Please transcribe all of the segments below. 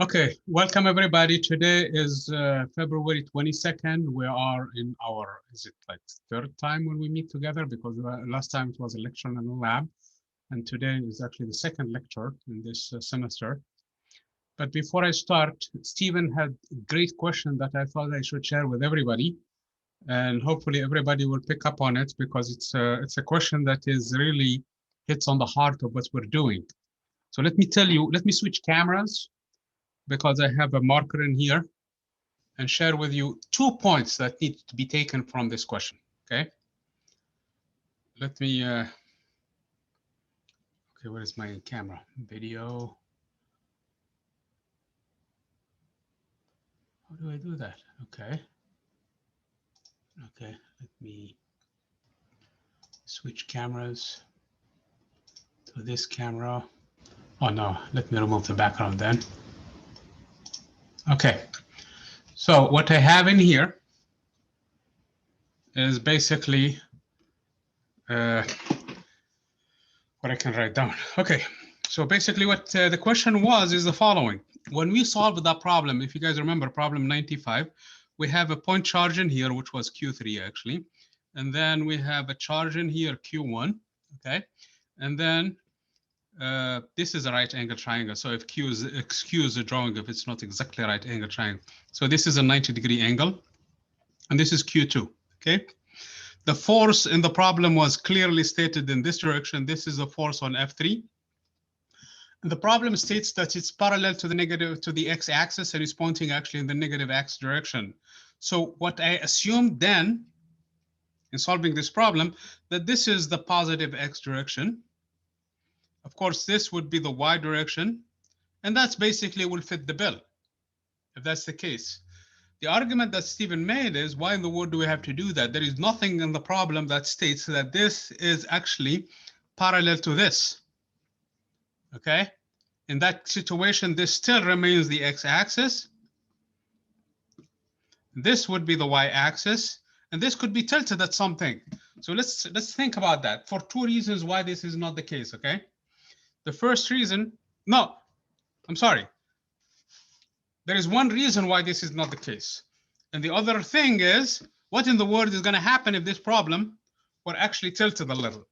Okay, welcome everybody. Today is February 22nd. We are in our, is it like third time when we meet together? Because last time it was a lecture in the lab, and today is actually the second lecture in this semester. But before I start, Stephen had a great question that I thought I should share with everybody, and hopefully everybody will pick up on it because it's a question that is really hits on the heart of what we're doing. So let me tell you, let me switch cameras, because I have a marker in here, and share with you 2 points that need to be taken from this question, okay? Let me, okay, where is my camera? Video. How do I do that? Okay. Okay, let me switch cameras to this camera. Oh no, let me remove the background then. Okay, so what I have in here is basically what I can write down. Okay, so basically what the question was is the following. When we solved that problem, if you guys remember problem 95, we have a point charge in here, which was Q3 actually. And then we have a charge in here, Q1, okay? And then this is a right angle triangle. So if Q is, excuse the drawing if it's not exactly a right angle triangle. So this is a 90-degree angle, and this is Q2, okay? The force in the problem was clearly stated in this direction. This is the force on F3. And the problem states that it's parallel to the negative, to the x-axis, and is pointing actually in the negative x direction. So what I assumed then in solving this problem, that this is the positive x direction. Of course, this would be the y direction, and that's basically will fit the bill, if that's the case. The argument that Stephen made is, why in the world do we have to do that? There is nothing in the problem that states that this is actually parallel to this, okay? In that situation, this still remains the x-axis. This would be the y-axis, and this could be tilted at something. So let's think about that for two reasons why this is not the case, okay? The first reason, no, I'm sorry. There is one reason why this is not the case. And the other thing is, what in the world is going to happen if this problem were actually tilted a little?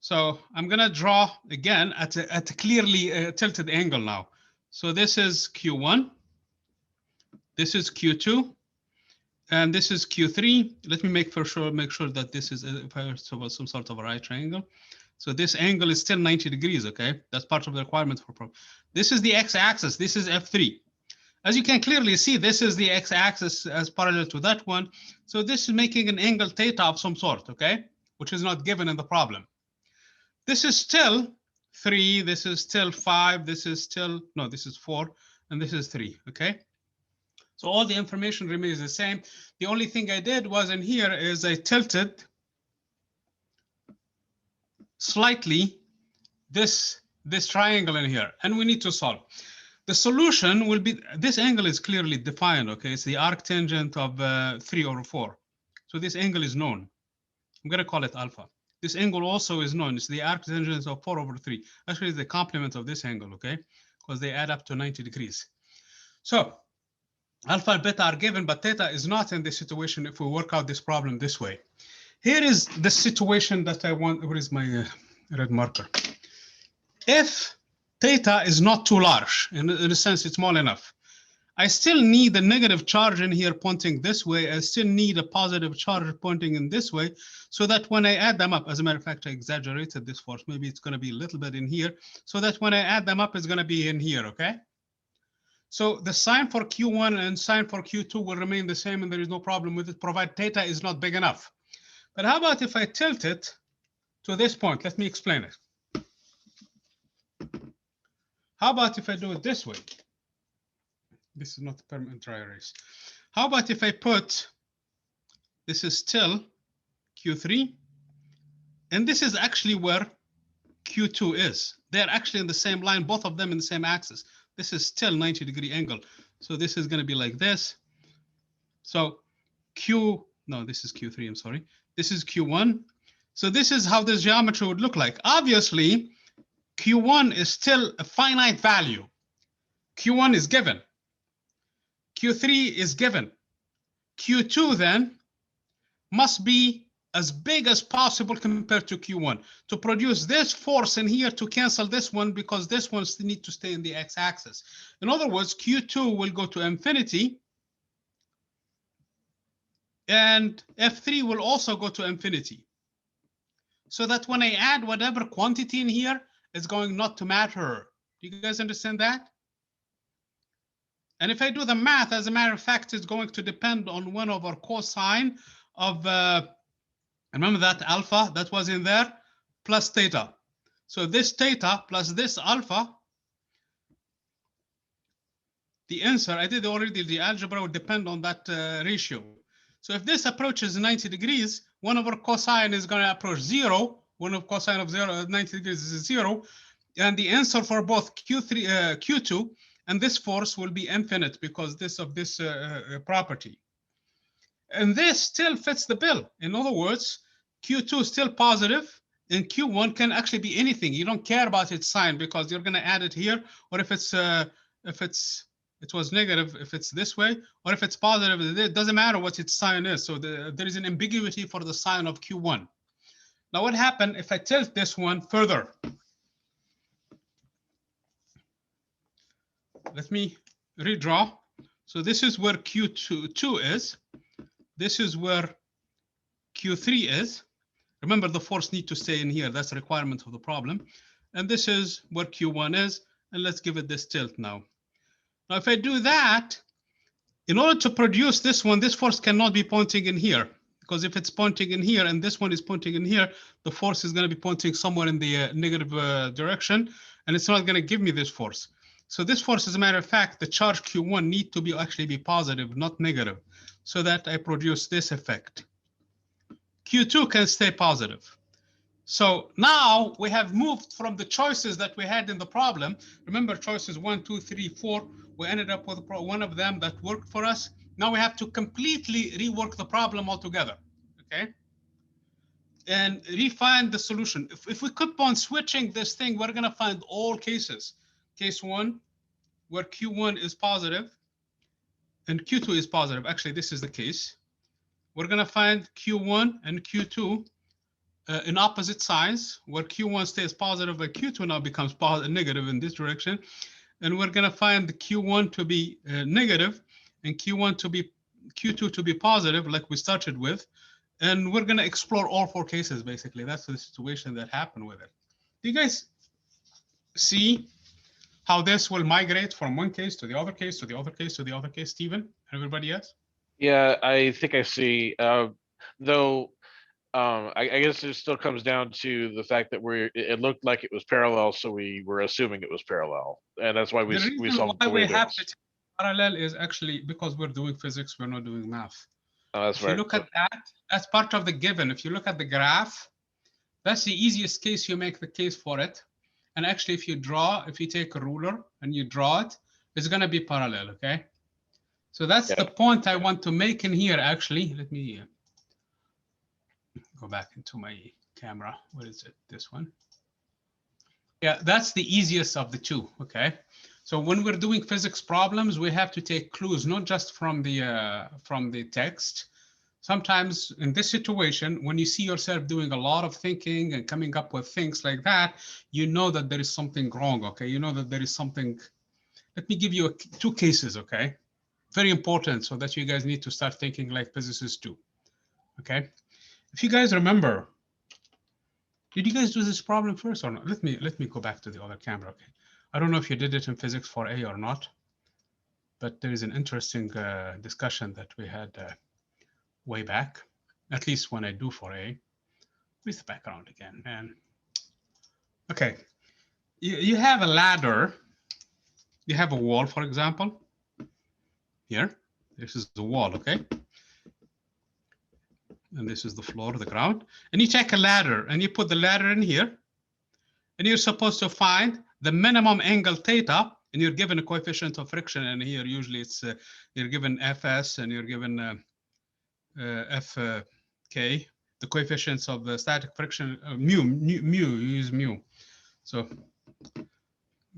So I'm going to draw again at a clearly tilted angle now. So this is Q1, this is Q2, and this is Q3. Let me make sure that this is some sort of a right triangle. So this angle is still 90 degrees, okay? That's part of the requirement for problem. This is the x-axis, this is F3. As you can clearly see, this is the x-axis as parallel to that one. So this is making an angle theta of some sort, okay? Which is not given in the problem. This is still 3, this is still 5, this is still, no, this is 4, and this is 3, okay? So all the information remains the same. The only thing I did was in here is I tilted slightly this triangle in here, and we need to solve. The solution will be, this angle is clearly defined, okay? It's the arctangent of 3 over 4. So this angle is known. I'm going to call it alpha. This angle also is known. It's the arctangent of 4 over 3. Actually, it's the complement of this angle, okay? Because they add up to 90 degrees. So alpha and beta are given, but theta is not in this situation if we work out this problem this way. Here is the situation that I want. Where is my red marker? If theta is not too large, in a sense, it's small enough, I still need a negative charge in here pointing this way. I still need a positive charge pointing in this way, so that when I add them up, as a matter of fact, I exaggerated this force. Maybe it's going to be a little bit in here, so that when I add them up, it's going to be in here, okay? So the sign for Q1 and sign for Q2 will remain the same, and there is no problem with it, provided theta is not big enough. But how about if I tilt it to this point? Let me explain it. How about if I do it this way? This is not a permanent dry erase. How about if I put, this is still Q3, and this is actually where Q2 is. They're actually in the same line, both of them in the same axis. This is still 90-degree angle. So this is going to be like this. So no, this is Q3, I'm sorry. This is Q1. So this is how this geometry would look like. Obviously, Q1 is still a finite value. Q1 is given. Q3 is given. Q2 then must be as big as possible compared to Q1 to produce this force in here to cancel this one, because this one needs to stay in the x-axis. In other words, Q2 will go to infinity, and F3 will also go to infinity. So that when I add whatever quantity in here, it's going not to matter. Do you guys understand that? And if I do the math, as a matter of fact, it's going to depend on 1 over cosine of, remember that alpha that was in there, plus theta. So this theta plus this alpha, the answer, I did already, the algebra would depend on that ratio. So if this approaches 90 degrees, 1 over cosine is going to approach 0. 1 over cosine of 90 degrees is 0. And the answer for both Q2 and this force will be infinite because of this property. And this still fits the bill. In other words, Q2 is still positive, and Q1 can actually be anything. You don't care about its sign because you're going to add it here, or if it was negative, if it's this way, or if it's positive, it doesn't matter what its sign is. So there is an ambiguity for the sign of Q1. Now, what happened if I tilt this one further? Let me redraw. So this is where Q2 is. This is where Q3 is. Remember, the force needs to stay in here. That's a requirement of the problem. And this is where Q1 is. And let's give it this tilt now. Now, if I do that, in order to produce this one, this force cannot be pointing in here. Because if it's pointing in here and this one is pointing in here, the force is going to be pointing somewhere in the negative direction. And it's not going to give me this force. So this force, as a matter of fact, the charge Q1 need to be actually be positive, not negative, so that I produce this effect. Q2 can stay positive. So now we have moved from the choices that we had in the problem. Remember, choices 1, 2, 3, 4. We ended up with one of them that worked for us. Now we have to completely rework the problem altogether, okay? And refine the solution. If we keep on switching this thing, we're going to find all cases. Case 1, where Q1 is positive and Q2 is positive. Actually, this is the case. We're going to find Q1 and Q2 in opposite signs, where Q1 stays positive, but Q2 now becomes negative in this direction. And we're going to find the Q1 to be negative and Q2 to be positive, like we started with. And we're going to explore all 4 cases, basically. That's the situation that happened with it. Do you guys see how this will migrate from one case to the other case, to the other case, to the other case, Stephen, and everybody else? Yeah, I think I see. Though, I guess it still comes down to the fact that it looked like it was parallel, so we were assuming it was parallel, and that's why we solved the way it is. Parallel is actually because we're doing physics, we're not doing math. Oh, that's if you look at that, that's part of the given. If you look at the graph, that's the easiest case. You make the case for it. And actually, if you take a ruler and you draw it, it's going to be parallel, okay? So that's the point I want to make in here, actually. Let me go back into my camera. What is it? This one. Yeah, that's the easiest of the two, okay? So when we're doing physics problems, we have to take clues, not just from the text. Sometimes in this situation, when you see yourself doing a lot of thinking and coming up with things like that, you know that there is something wrong, okay? You know that there is something. Let me give you 2 cases, okay? Very important, so that you guys need to start thinking like physicists do, okay? If you guys remember, did you guys do this problem first or not? Let me go back to the other camera, okay? I don't know if you did it in physics 4A or not, but there is an interesting discussion that we had way back, at least when I do 4A. Where's the background again, man? Okay, you have a ladder. You have a wall, for example. Here, this is the wall, okay? And this is the floor, the ground. And you take a ladder and you put the ladder in here. And you're supposed to find the minimum angle theta, and you're given a coefficient of friction. And here, usually it's you're given Fs and you're given Fk, the coefficients of the static friction, mu, you use mu. So,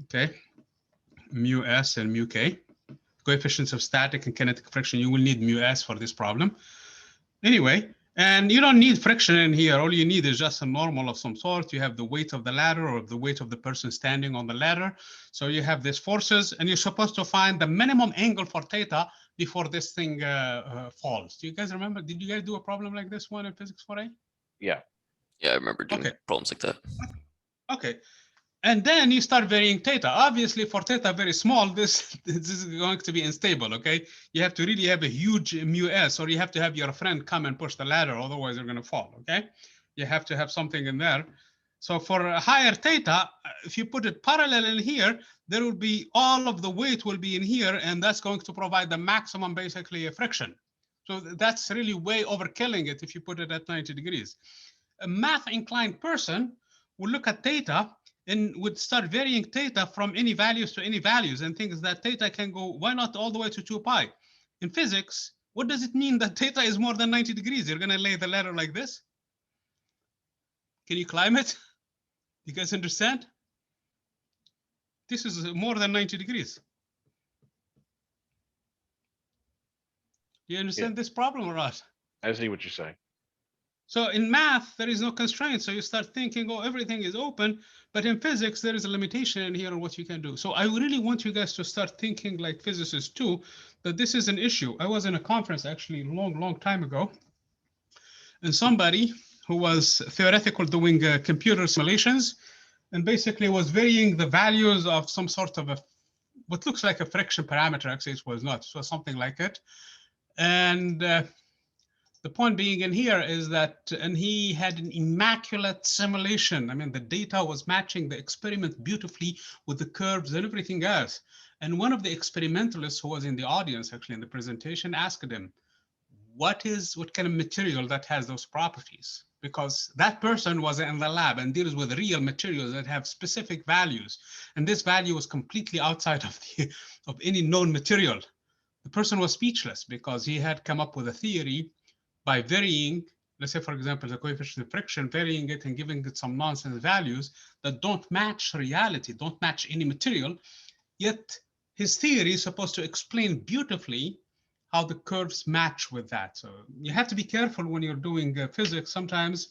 okay. mu s and mu k. Coefficients of static and kinetic friction, you will need mu s for this problem. Anyway, and you don't need friction in here. All you need is just a normal of some sort. You have the weight of the ladder or the weight of the person standing on the ladder. So you have these forces, and you're supposed to find the minimum angle for theta before this thing falls. Do you guys remember? Did you guys do a problem like this one in physics 4A? Yeah. Yeah, I remember doing problems like that. Okay. And then you start varying theta. Obviously, for theta very small, this is going to be unstable, okay? You have to really have a huge mu s, or you have to have your friend come and push the ladder, otherwise you're going to fall, okay? You have to have something in there. So for a higher theta, if you put it parallel in here, there will be all of the weight will be in here, and that's going to provide the maximum, basically, friction. So that's really way overkilling it if you put it at 90 degrees. A math-inclined person will look at theta and would start varying theta from any values to any values and thinks that theta can go, why not all the way to 2 pi? In physics, what does it mean that theta is more than 90 degrees? You're going to lay the ladder like this? Can you climb it? You guys understand? This is more than 90 degrees. Do you understand this problem or not? I see what you're saying. So in math, there is no constraint. So you start thinking, oh, everything is open. But in physics, there is a limitation in here on what you can do. So I really want you guys to start thinking like physicists too, that this is an issue. I was in a conference actually a long time ago. And somebody who was theoretical doing computer simulations and basically was varying the values of some sort of what looks like a friction parameter. Actually, it was not. So something like it. And the point being in here is that, and he had an immaculate simulation. I mean, the data was matching the experiment beautifully with the curves and everything else. And one of the experimentalists who was in the audience, actually in the presentation, asked him, what kind of material that has those properties? Because that person was in the lab and deals with real materials that have specific values. And this value was completely outside of any known material. The person was speechless because he had come up with a theory by varying, let's say, for example, the coefficient of friction, varying it and giving it some nonsense values that don't match reality, don't match any material. Yet his theory is supposed to explain beautifully how the curves match with that. So you have to be careful when you're doing physics. Sometimes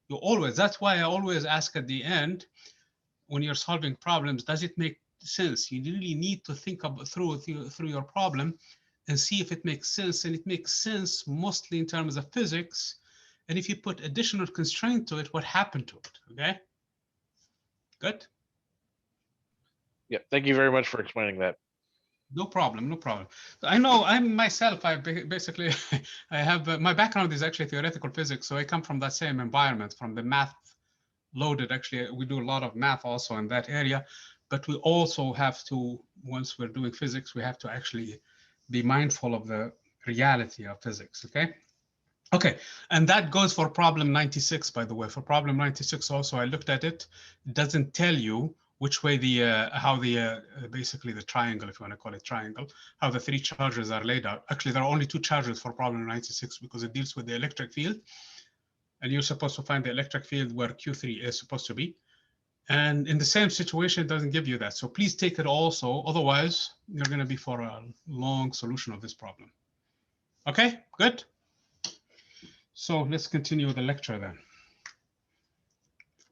that's why I always ask at the end, when you're solving problems, does it make sense? You really need to think through your problem and see if it makes sense. And it makes sense mostly in terms of physics. And if you put additional constraint to it, what happened to it, okay? Good? Yeah, thank you very much for explaining that. No problem, no problem. I know I'm myself, I basically, I have, my background is actually theoretical physics. So I come from that same environment, from the math loaded. Actually, we do a lot of math also in that area, but we also have to, once we're doing physics, we have to actually be mindful of the reality of physics, okay? Okay, and that goes for problem 96, by the way. For problem 96 also, I looked at it. It doesn't tell you which way basically the triangle, if you want to call it triangle, how the three charges are laid out. Actually, there are only two charges for problem 96 because it deals with the electric field. And you're supposed to find the electric field where Q3 is supposed to be. And in the same situation, it doesn't give you that. So please take it also. Otherwise, you're going to be for a long solution of this problem. Okay, good. So let's continue with the lecture then.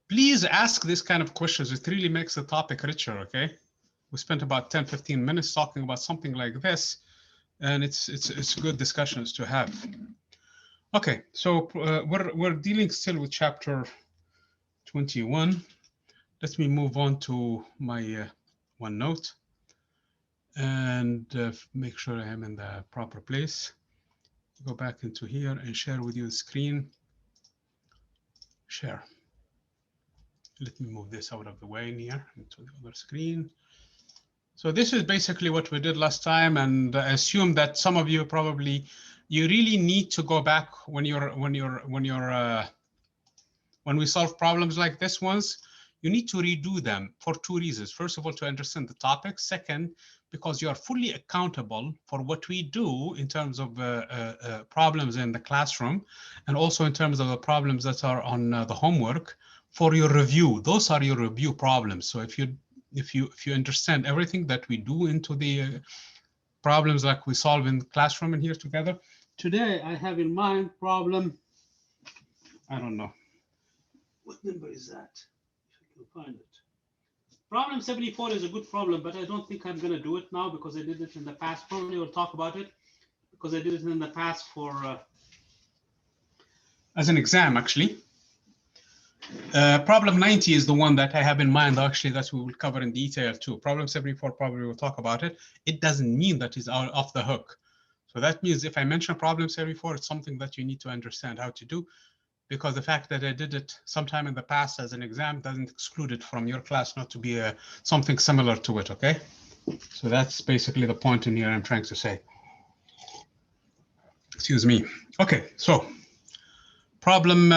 Please ask this kind of questions. It really makes the topic richer, okay? We spent about 10, 15 minutes talking about something like this, and it's good discussions to have. Okay, so we're dealing still with chapter 21. Let me move on to my OneNote and make sure I am in the proper place. Go back into here and share with you the screen. Share. Let me move this out of the way here into the other screen. So this is basically what we did last time, and I assume that some of you probably, you really need to go back when we solve problems like this ones. You need to redo them for two reasons. First of all, to understand the topic. Second, because you are fully accountable for what we do in terms of problems in the classroom, and also in terms of the problems that are on the homework for your review. Those are your review problems. So if you if you understand everything that we do into the problems like we solve in the classroom and here together. Today I have in mind problem, I don't know. What number is that? If I can find it. Problem 74 is a good problem, but I don't think I'm going to do it now because I did it in the past. Probably we'll talk about it because I did it in the past for as an exam, actually. Problem 90 is the one that I have in mind, actually, that we will cover in detail too. Problem 74, probably we'll talk about it. It doesn't mean that it's out off the hook. So that means if I mention problem 74, it's something that you need to understand how to do, because the fact that I did it sometime in the past as an exam doesn't exclude it from your class not to be something similar to it, okay? So that's basically the point in here I'm trying to say. Excuse me. Okay, so problem,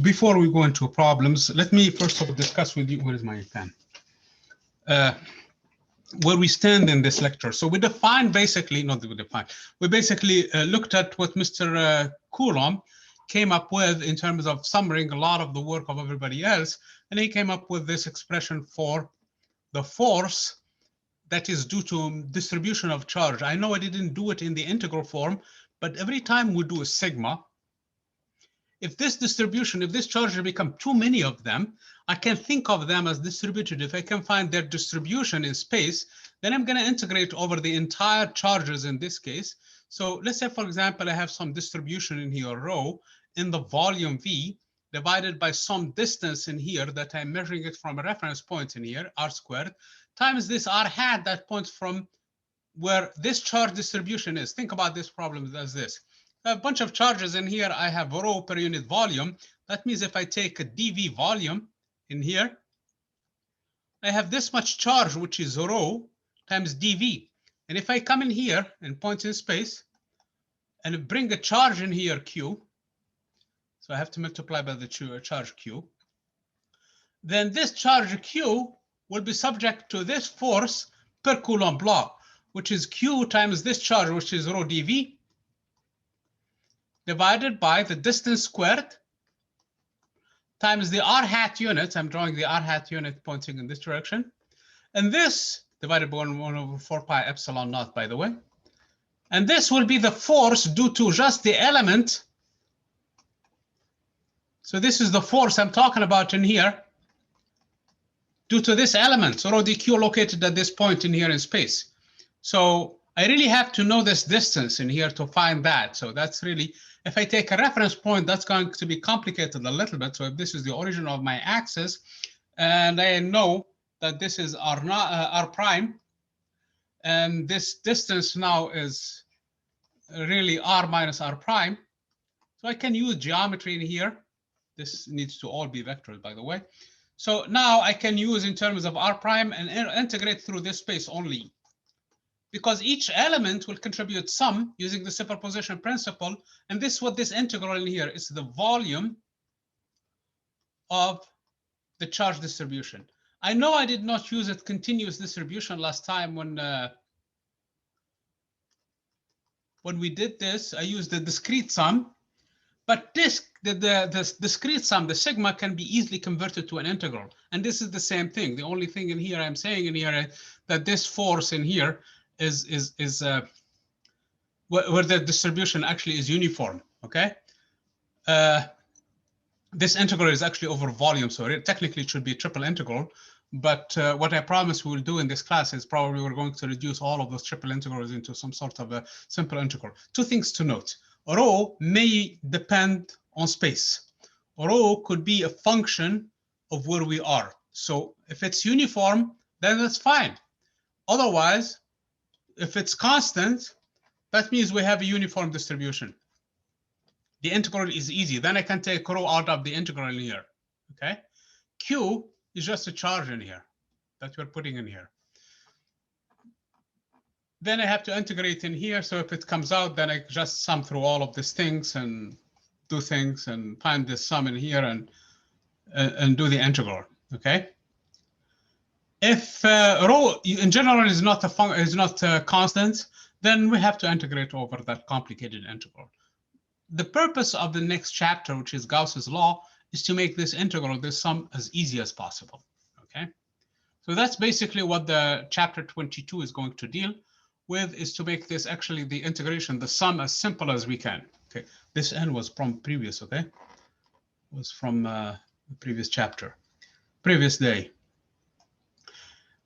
before we go into problems, let me first of all discuss with you, where is my pen? Where we stand in this lecture. So we define basically, not we define, we basically looked at what Mr. Coulomb came up with in terms of summarizing a lot of the work of everybody else. And he came up with this expression for the force that is due to distribution of charge. I know I didn't do it in the integral form, but every time we do a sigma, if this distribution, if this charge become too many of them, I can think of them as distributed. If I can find their distribution in space, then I'm going to integrate over the entire charges in this case. So let's say, for example, I have some distribution in here, rho, in the volume V, divided by some distance in here that I'm measuring it from a reference point in here, r squared, times this r hat that points from where this charge distribution is. Think about this problem as this. I have a bunch of charges in here. I have rho per unit volume. That means if I take a dV volume in here, I have this much charge, which is rho times dV. And if I come in here and point in space and bring a charge in here, Q, so I have to multiply by the charge Q, then this charge Q will be subject to this force per Coulomb law, which is Q times this charge, which is rho dV, divided by the distance squared times the r hat unit. I'm drawing the r hat unit pointing in this direction. And this divided by 1 over 4 pi epsilon naught, by the way. And this will be the force due to just the element. So this is the force I'm talking about in here due to this element, so rho dq located at this point in here in space. So I really have to know this distance in here to find that. So that's really, if I take a reference point, that's going to be complicated a little bit. So if this is the origin of my axis, and I know that this is r prime, and this distance now is really r minus r prime. So I can use geometry in here. This needs to all be vectors, by the way. So now I can use in terms of r prime and integrate through this space only, because each element will contribute some using the superposition principle. And this is what this integral in here is, the volume of the charge distribution. I know I did not use a continuous distribution last time when we did this. I used the discrete sum, but the discrete sum, the sigma, can be easily converted to an integral. And this is the same thing. The only thing in here I'm saying in here is that this force in here is where the distribution actually is uniform, okay? This integral is actually over volume, so technically it should be a triple integral. But what I promise we will do in this class is probably we're going to reduce all of those triple integrals into some sort of a simple integral. Two things to note. Rho may depend on space. Rho could be a function of where we are. So if it's uniform, then that's fine. Otherwise, if it's constant, that means we have a uniform distribution. The integral is easy. Then I can take rho out of the integral in here, okay? Q is just a charge in here that we're putting in here. Then I have to integrate in here. So if it comes out, then I just sum through all of these things and do things and find this sum in here and do the integral, okay? If rho in general is not a constant, then we have to integrate over that complicated integral. The purpose of the next chapter, which is Gauss's law, is to make this integral, this sum, as easy as possible, okay? So that's basically what the chapter 22 is going to deal with, is to make this actually the integration, the sum, as simple as we can. Okay, this n was from previous, okay? Was from the previous chapter, previous day.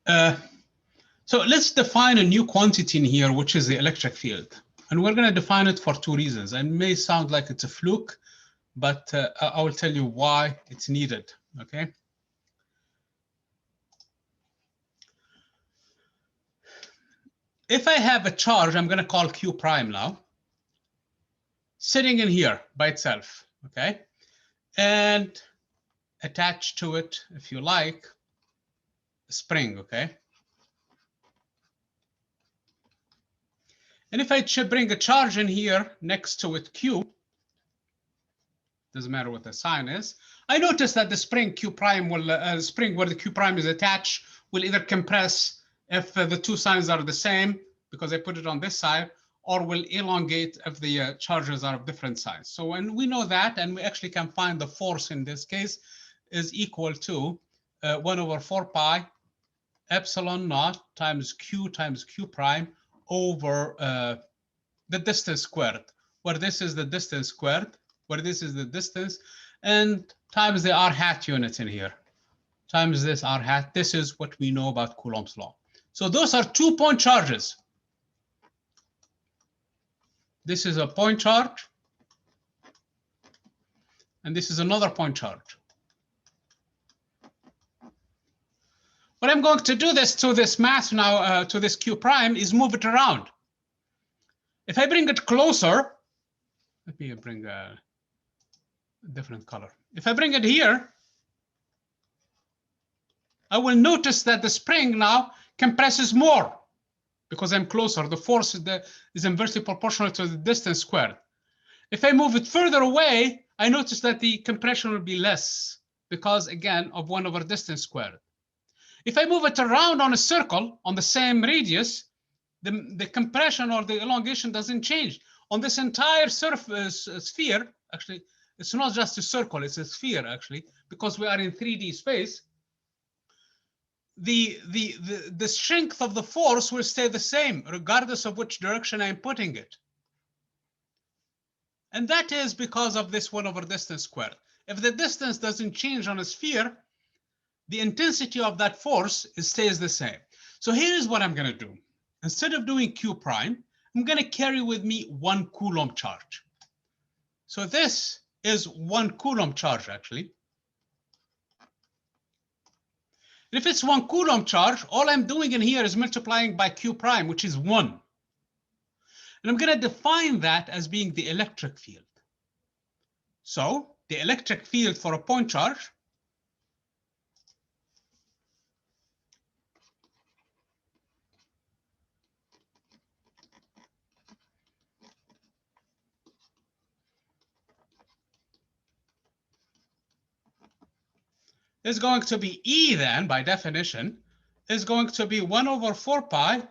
So let's define a new quantity in here, which is the electric field. And we're going to define it for two reasons. And it may sound like it's a fluke, but I will tell you why it's needed, okay? If I have a charge, I'm going to call Q prime now, sitting in here by itself, okay? And attached to it, if you like, a spring, okay? And if I should bring a charge in here next to it, Q, doesn't matter what the sign is, I notice that the spring Q prime will, spring where the Q prime is attached will either compress if the two signs are the same, because I put it on this side, or will elongate if the charges are of different size. So when we know that, and we actually can find the force in this case is equal to 1 over 4 pi epsilon naught times Q prime over the distance squared, where this is the distance squared, where this is the distance, and times the r hat unit in here, times this r hat. This is what we know about Coulomb's law. So those are 2 point charges. This is a point charge, and this is another point charge. What I'm going to do this to this mass now, to this Q prime, is move it around. If I bring it closer, let me bring a different color. If I bring it here, I will notice that the spring now compresses more because I'm closer. The force is inversely proportional to the distance squared. If I move it further away, I notice that the compression will be less because, again, of 1 over distance squared. If I move it around on a circle on the same radius, the compression or the elongation doesn't change. On this entire surface sphere, actually, it's not just a circle, it's a sphere, actually, because we are in 3D space. The strength of the force will stay the same, regardless of which direction I'm putting it. And that is because of this 1 over distance squared. If the distance doesn't change on a sphere, the intensity of that force stays the same. So here is what I'm going to do. Instead of doing Q prime, I'm going to carry with me 1 Coulomb charge. So this is 1 Coulomb charge, actually. And if it's 1 Coulomb charge, all I'm doing in here is multiplying by Q prime, which is 1. And I'm going to define that as being the electric field. So the electric field for a point charge is going to be E, then, by definition, is going to be 1 over 4 pi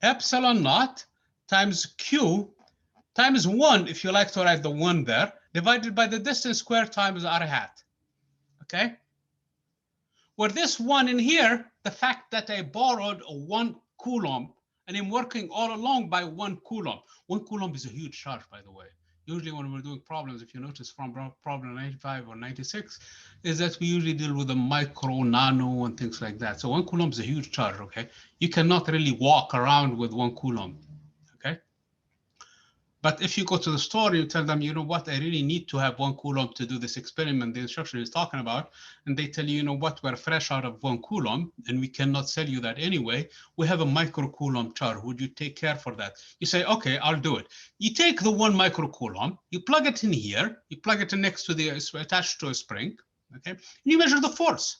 epsilon naught times Q times 1, if you like to write the 1 there, divided by the distance squared times r hat. Okay? Where this 1 in here, the fact that I borrowed a 1 Coulomb, and I'm working all along by 1 Coulomb. 1 Coulomb is a huge charge, by the way. Usually when we're doing problems, if you notice from problem 95 or 96, is that we usually deal with a micro, nano, and things like that. So 1 Coulomb is a huge charge, okay? You cannot really walk around with 1 Coulomb, okay? But if you go to the store, you tell them, you know what, I really need to have 1 Coulomb to do this experiment the instructor is talking about. And they tell you know what, we're fresh out of 1 Coulomb and we cannot sell you that anyway. We have a micro Coulomb charge. Would you take care for that? You say, okay, I'll do it. You take the 1 micro Coulomb, you plug it in here, you plug it in next to the, attached to a spring, okay? And you measure the force.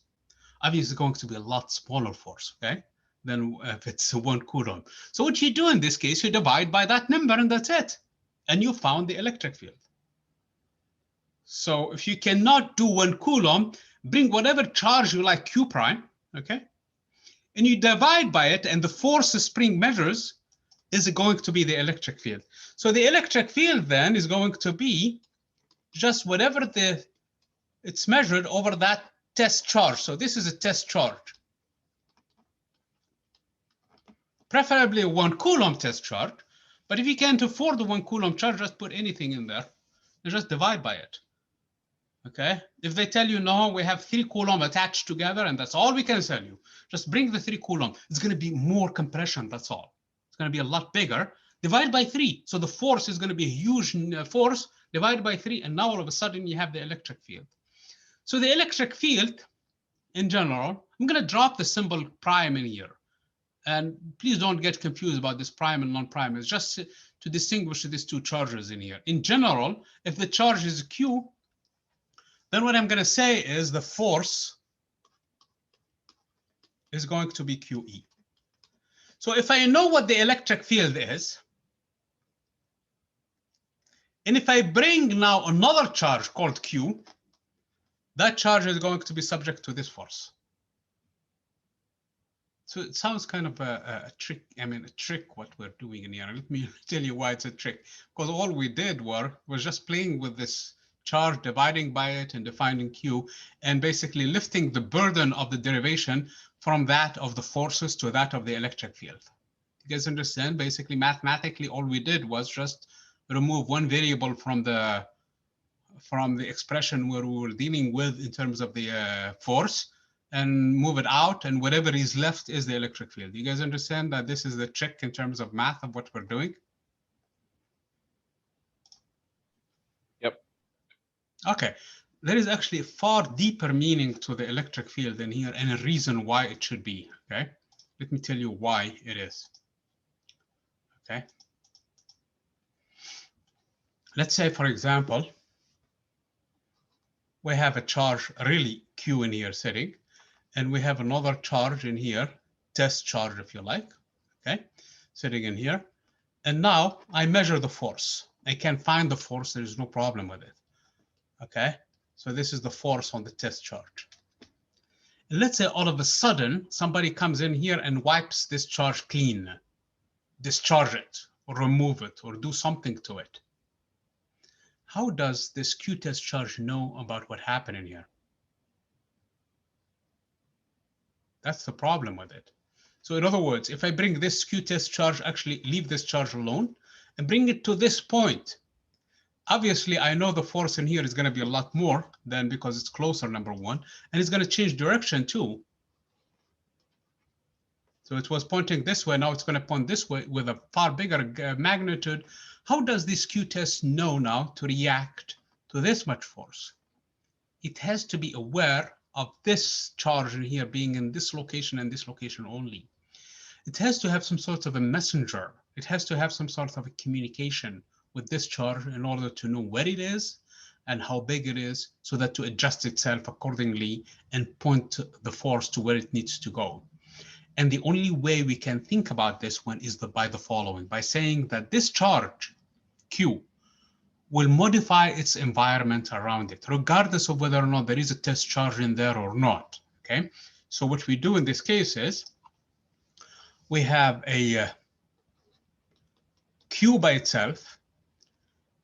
Obviously, it's going to be a lot smaller force, okay? Than if it's 1 Coulomb. So what you do in this case, you divide by that number and that's it. And you found the electric field. So if you cannot do 1 Coulomb, bring whatever charge you like Q prime, okay? And you divide by it, and the force the spring measures is going to be the electric field. So the electric field then is going to be just whatever it's measured over that test charge. So this is a test charge. preferably a 1 coulomb test charge. But if you can't afford the 1 coulomb charge, just put anything in there and just divide by it. Okay, if they tell you, no, we have 3 coulomb attached together and that's all we can sell you, just bring the 3 coulomb. It's going to be more compression, that's all. It's going to be a lot bigger. Divide by 3. So the force is going to be a huge force, divide by 3, and now all of a sudden you have the electric field. So the electric field, in general, I'm going to drop the symbol prime in here. And please don't get confused about this prime and non-prime. It's just to distinguish these two charges in here. In general, if the charge is Q, then what I'm going to say is the force is going to be QE. So if I know what the electric field is, and if I bring now another charge called Q, that charge is going to be subject to this force. So it sounds kind of a trick. I mean, a trick what we're doing in here. Let me tell you why it's a trick. Because all we did was just playing with this charge, dividing by it and defining Q, and basically lifting the burden of the derivation from that of the forces to that of the electric field. You guys understand? Basically, mathematically, all we did was just remove one variable from the expression where we were dealing with in terms of the force, and move it out, and whatever is left is the electric field. You guys understand that this is the trick in terms of math of what we're doing? Yep. Okay. There is actually a far deeper meaning to the electric field in here, and a reason why it should be, okay? Let me tell you why it is, okay? Let's say, for example, we have a charge, really Q in here sitting, and we have another charge in here, test charge if you like, okay, sitting in here. And now I measure the force. I can find the force, there is no problem with it, okay? So this is the force on the test charge. And let's say all of a sudden, somebody comes in here and wipes this charge clean, discharge it, or remove it, or do something to it. How does this Q test charge know about what happened in here? That's the problem with it. So in other words, if I bring this Q test charge, actually leave this charge alone and bring it to this point, obviously I know the force in here is going to be a lot more than, because it's closer, number one, and it's going to change direction too. So it was pointing this way, now it's going to point this way with a far bigger magnitude. How does this Q test know now to react to this much force? It has to be aware of this charge in here being in this location and this location only. It has to have some sort of a messenger. It has to have some sort of a communication with this charge in order to know where it is and how big it is, so that to adjust itself accordingly and point the force to where it needs to go. And the only way we can think about this one is by the following, by saying that this charge, Q, will modify its environment around it, regardless of whether or not there is a test charge in there or not, okay? So what we do in this case is we have a Q by itself.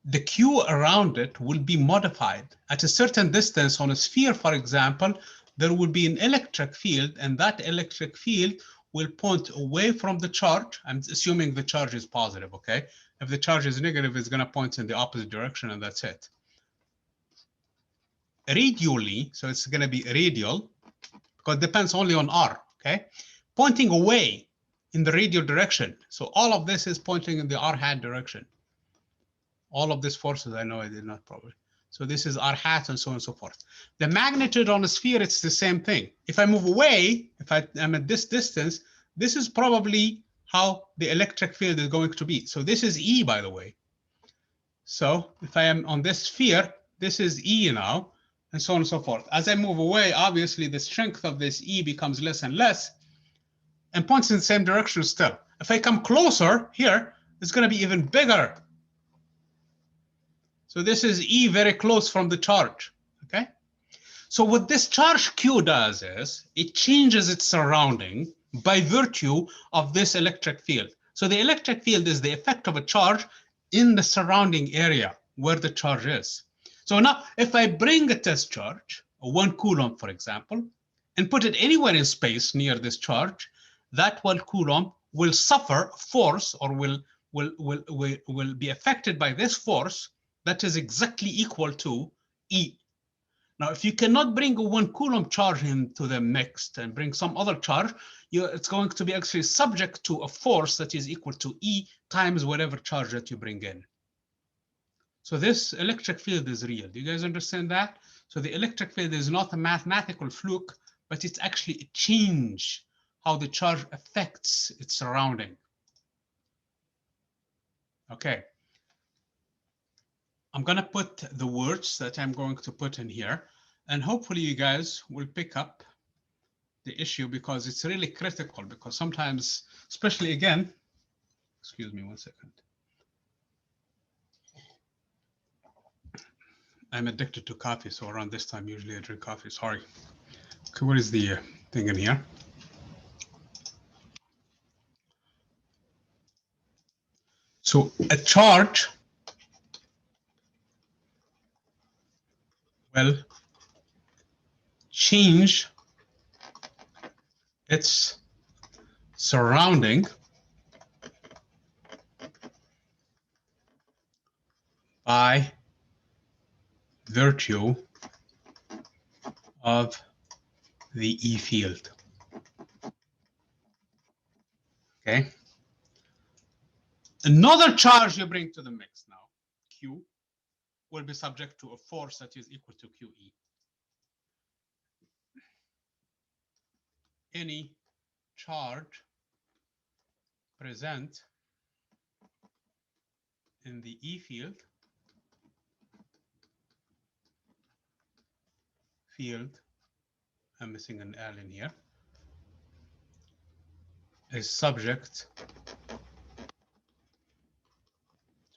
The Q around it will be modified. At a certain distance on a sphere, for example, there will be an electric field, and that electric field will point away from the charge. I'm assuming the charge is positive, okay? If the charge is negative, it's going to point in the opposite direction, and that's it. Radially, so it's going to be radial, because it depends only on R, okay? Pointing away in the radial direction. So all of this is pointing in the R hat direction. All of these forces, I know I did not probably. So this is R hat and so on and so forth. The magnitude on a sphere, it's the same thing. If I move away, if I'm at this distance, this is probably how the electric field is going to be. So this is E, by the way. So if I am on this sphere, this is E now, and so on and so forth. As I move away, obviously the strength of this E becomes less and less and points in the same direction still. If I come closer here, it's going to be even bigger. So this is E very close from the charge, okay? So what this charge Q does is it changes its surrounding by virtue of this electric field. So the electric field is the effect of a charge in the surrounding area where the charge is. So now if I bring a test charge, a 1 coulomb, for example, and put it anywhere in space near this charge, that 1 coulomb will suffer force or will be affected by this force that is exactly equal to E. Now, if you cannot bring a 1 coulomb charge into the mix and bring some other charge, it's going to be actually subject to a force that is equal to E times whatever charge that you bring in. So this electric field is real. Do you guys understand that? So the electric field is not a mathematical fluke, but it's actually a change how the charge affects its surrounding. Okay. I'm going to put the words that I'm going to put in here, and hopefully you guys will pick up the issue because it's really critical, because sometimes, especially again, excuse me 1 second. I'm addicted to coffee, so around this time, usually I drink coffee, sorry. Okay, what is the thing in here? So a charge will change its surrounding by virtue of the E field. Okay. Another charge you bring to the mix now, Q, will be subject to a force that is equal to QE. Any charge present in the E field I'm missing an L in here, is subject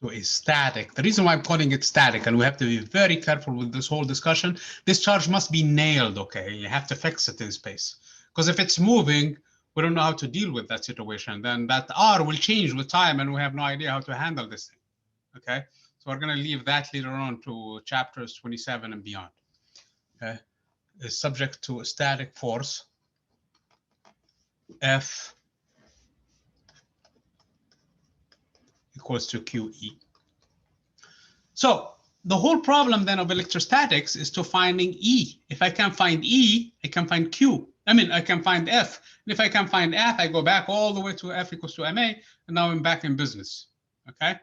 to a static. The reason why I'm calling it static, and we have to be very careful with this whole discussion, this charge must be nailed, okay? You have to fix it in space. Because if it's moving, we don't know how to deal with that situation. Then that R will change with time, and we have no idea how to handle this thing, okay? So we're going to leave that later on to chapters 27 and beyond, okay? Is subject to a static force, F equals to QE. So the whole problem then of electrostatics is to finding E. If I can find E, I can find Q. I can find F. And if I can find F, I go back all the way to F equals to MA, and now I'm back in business, okay?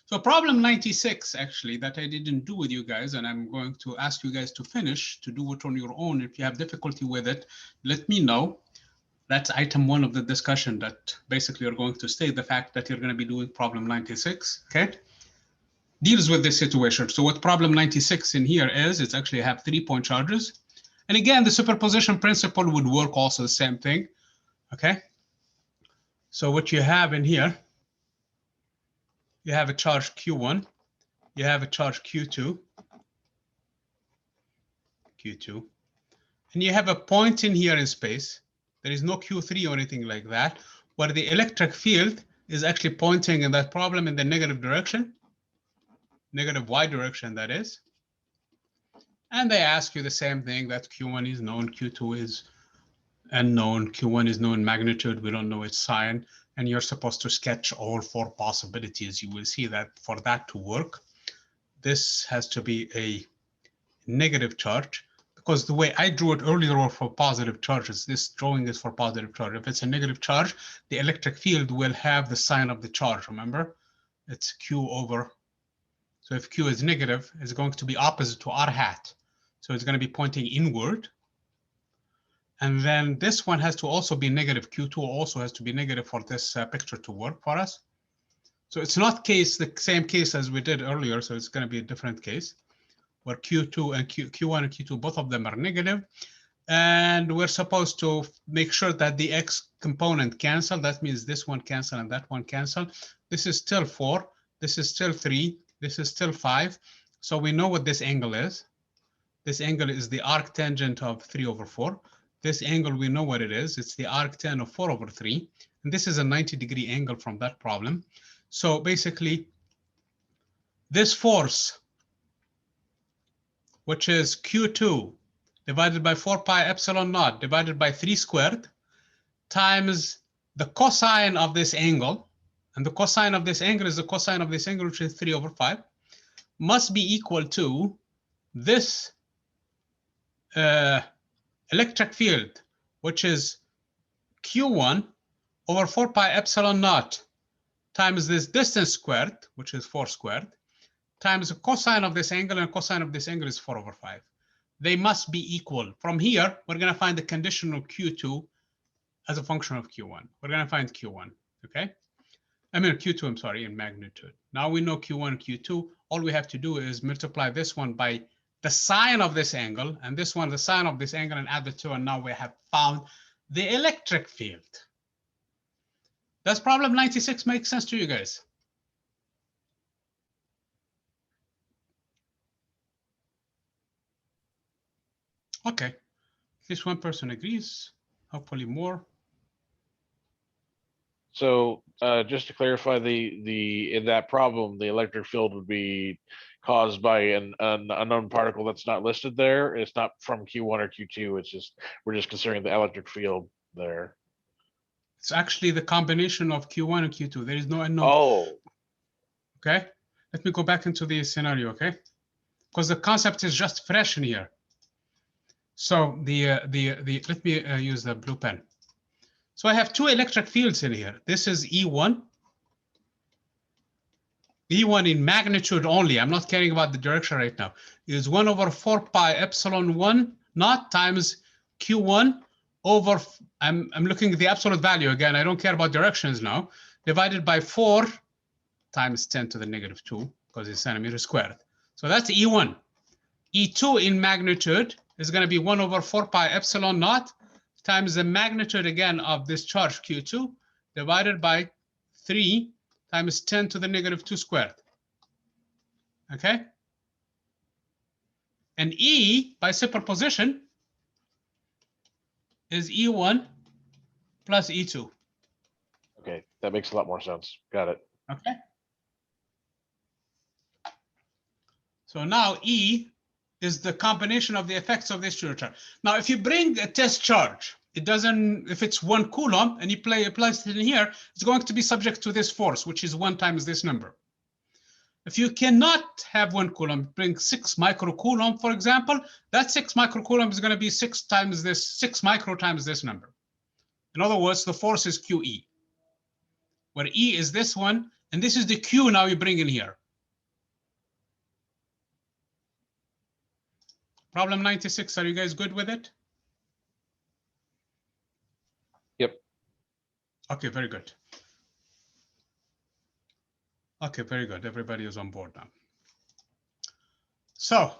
So problem 96, actually, that I didn't do with you guys, and I'm going to ask you guys to finish, to do it on your own. If you have difficulty with it, let me know. That's item 1 of the discussion, that basically you're going to state the fact that you're going to be doing problem 96, okay? Deals with this situation. So what problem 96 in here is, it's actually have 3-point charges. And again, the superposition principle would work also the same thing, okay? So what you have in here, you have a charge Q1, you have a charge Q2, and you have a point in here in space. There is no Q3 or anything like that, where the electric field is actually pointing in that problem in the negative direction, negative Y direction, that is. And they ask you the same thing, that Q1 is known, Q2 is unknown, Q1 is known magnitude, we don't know its sign, and you're supposed to sketch all 4 possibilities. You will see that for that to work, this has to be a negative charge, because the way I drew it earlier were for positive charges. This drawing is for positive charge. If it's a negative charge, the electric field will have the sign of the charge, remember? It's Q over. So if Q is negative, it's going to be opposite to R hat. So it's going to be pointing inward. And then this one has to also be negative. Q2 also has to be negative for this picture to work for us. So it's not the same case as we did earlier. So it's going to be a different case where Q2 and Q1 and Q2, both of them are negative. And we're supposed to make sure that the X component cancel. That means this one cancel and that one cancel. This is still 4. This is still 3. This is still 5. So we know what this angle is. This angle is the arctangent of 3 over 4. This angle, we know what it is. It's the arctan of 4 over 3. And this is a 90-degree angle from that problem. So basically, this force, which is Q2 divided by 4 pi epsilon naught divided by 3 squared times the cosine of this angle, and the cosine of this angle is the cosine of this angle, which is 3/5, must be equal to this electric field, which is Q1 over 4 pi epsilon naught times this distance squared, which is 4 squared, times the cosine of this angle, and cosine of this angle is 4/5. They must be equal. From here, we're going to find the condition of Q2 as a function of Q1. We're going to find Q1, okay? I mean Q2, I'm sorry, in magnitude. Now we know Q1 and Q2. All we have to do is multiply this one by the sine of this angle, and this one the sine of this angle, and add the two, and now we have found the electric field. Does problem 96 make sense to you guys? Okay, at least one person agrees, hopefully more. So just to clarify, in that problem, the electric field would be caused by an unknown particle that's not listed there. It's not from Q1 or Q2. It's just we're just considering the electric field there. It's actually the combination of Q1 and Q2. There is no unknown. Oh, okay. Let me go back into the scenario, okay? Because the concept is just fresh in here. So let me use the blue pen. So I have two electric fields in here. This is E1. E1 in magnitude only. I'm not caring about the direction right now. Is 1 over 4 pi epsilon 1 naught times Q1 over, I'm looking at the absolute value again. I don't care about directions now. Divided by 4 times 10 to the negative 2, because it's centimeters squared. So that's E1. E2 in magnitude is going to be 1 over 4 pi epsilon naught times the magnitude again of this charge Q2 divided by 3 times 10 to the negative 2 squared. Okay? And E by superposition is E1 plus E2. okay. That makes a lot more sense. Got it. Okay? So now E is the combination of the effects of this charge. Now, if you bring a test charge, it doesn't, if it's 1 coulomb and you place it in here, it's going to be subject to this force, which is 1 times this number. If you cannot have 1 coulomb, bring 6 microcoulomb, for example, that 6 microcoulomb is going to be 6 times this, 6 micro times this number. In other words, the force is QE, where E is this one, and this is the Q now you bring in here. Problem 96, are you guys good with it? Yep. Okay, very good. Okay, very good. Everybody is on board now. So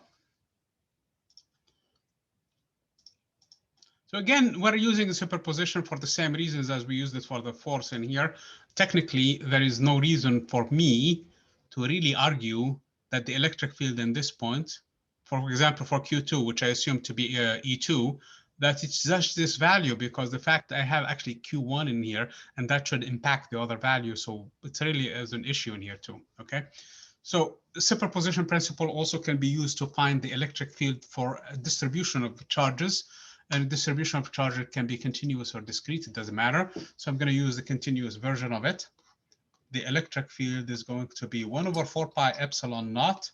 again, we're using the superposition for the same reasons as we used it for the force in here. Technically, there is no reason for me to really argue that the electric field in this point, for example, for Q2, which I assume to be E2, that it's just this value, because the fact I have actually Q1 in here, and that should impact the other value. So it's really as an issue in here too, okay? So the superposition principle also can be used to find the electric field for a distribution of charges, and distribution of charges can be continuous or discrete, it doesn't matter. So I'm going to use the continuous version of it. The electric field is going to be 1 over 4 pi epsilon naught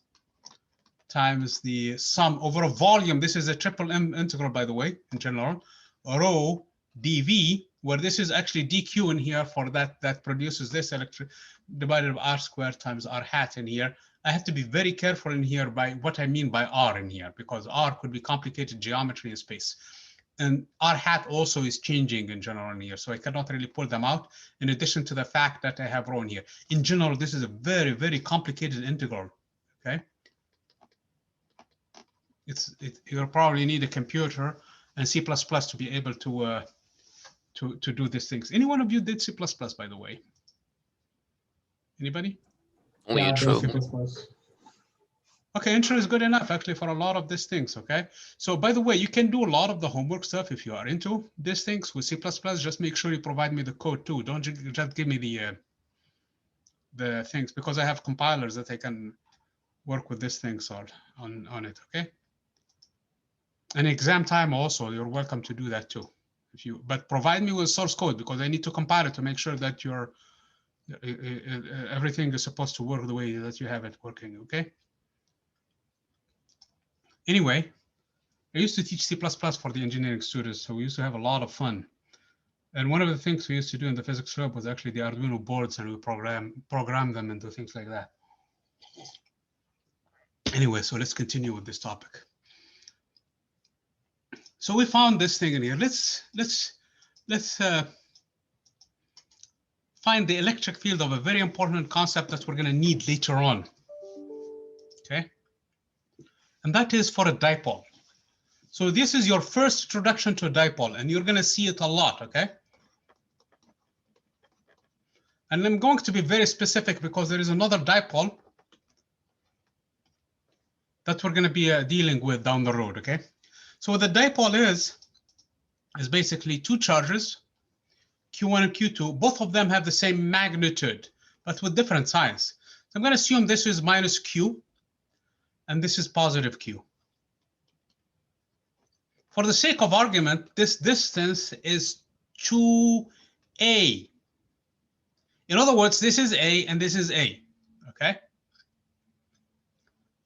times the sum over a volume. This is a triple M integral, by the way, in general, rho dV, where this is actually dq in here for that produces this electric, divided by r squared times r hat in here. I have to be very careful in here by what I mean by r in here, because r could be complicated geometry in space. And r hat also is changing in general in here, so I cannot really pull them out, in addition to the fact that I have rho in here. In general, this is a very, very complicated integral, okay? You'll probably need a computer and C++ to be able to do these things. Any one of you did C++, by the way? Anybody? Only Yeah, intro. C++. Okay, intro is good enough actually for a lot of these things, okay? So by the way, you can do a lot of the homework stuff if you are into these things with C++. Just make sure you provide me the code too. Don't just give me the things, because I have compilers that I can work with these things on it, okay? And exam time also, you're welcome to do that too, But provide me with source code because I need to compile it to make sure that everything is supposed to work the way that you have it working, okay? Anyway, I used to teach C++ for the engineering students, so we used to have a lot of fun. And one of the things we used to do in the physics lab was actually the Arduino boards, and we program them and do things like that. Anyway, so let's continue with this topic. So we found this thing in here. Let's find the electric field of a very important concept that we're going to need later on. Okay, and that is for a dipole. So this is your first introduction to a dipole, and you're going to see it a lot. Okay. And I'm going to be very specific because there is another dipole that we're going to be dealing with down the road, okay? So what the dipole is basically two charges, Q1 and Q2. Both of them have the same magnitude, but with different signs. So I'm going to assume this is minus Q, and this is positive Q. For the sake of argument, this distance is 2a. In other words, this is A and this is A, okay?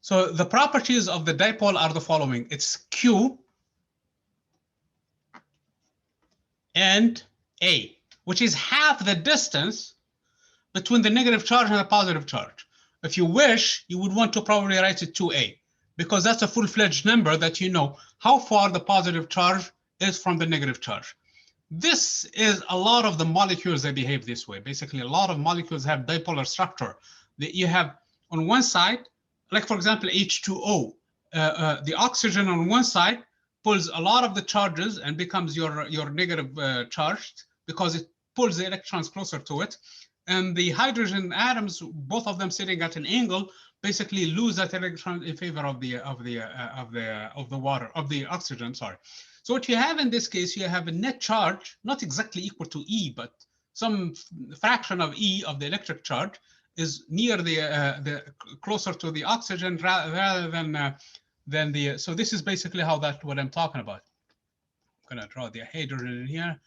So the properties of the dipole are the following. It's Q and A, which is half the distance between the negative charge and the positive charge. If you wish, you would want to probably write it 2A, because that's a full-fledged number that you know how far the positive charge is from the negative charge. This is a lot of the molecules that behave this way. Basically, a lot of molecules have dipolar structure. That you have on one side, like for example, H2O, the oxygen on one side pulls a lot of the charges and becomes your negative charged because it pulls the electrons closer to it. And the hydrogen atoms, both of them sitting at an angle, basically lose that electron in favor of the oxygen. Sorry. So what you have in this case, you have a net charge, not exactly equal to E, but some fraction of E of the electric charge is near the closer to the oxygen rather than the. So this is basically what I'm talking about. I'm going to draw the hydrogen in here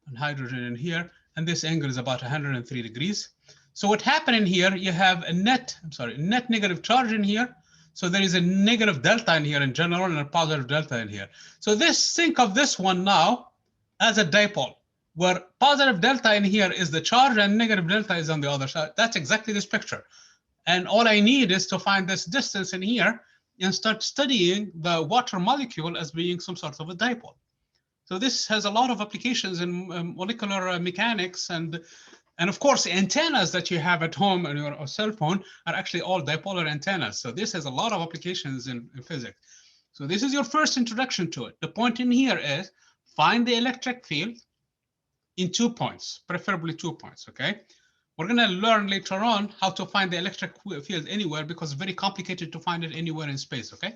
and hydrogen in here, and this angle is about 103 degrees. So what happened in here, you have a net negative charge in here. So there is a negative delta in here in general and a positive delta in here. So think of this one now as a dipole, where positive delta in here is the charge and negative delta is on the other side. That's exactly this picture. And all I need is to find this distance in here and start studying the water molecule as being some sort of a dipole. So this has a lot of applications in molecular mechanics, and of course, the antennas that you have at home on your cell phone are actually all dipolar antennas. So this has a lot of applications in physics. So this is your first introduction to it. The point in here is find the electric field in 2 points, preferably 2 points, okay? We're going to learn later on how to find the electric field anywhere because it's very complicated to find it anywhere in space, okay?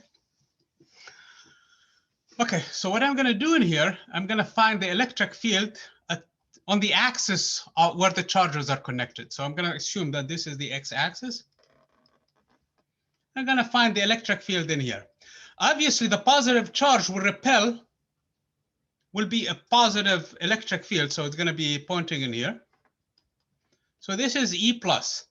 Okay, so what I'm going to do in here, I'm going to find the electric field on the axis where the charges are connected. So I'm going to assume that this is the x-axis. I'm going to find the electric field in here. Obviously, the positive charge will be a positive electric field. So it's going to be pointing in here. So this is E plus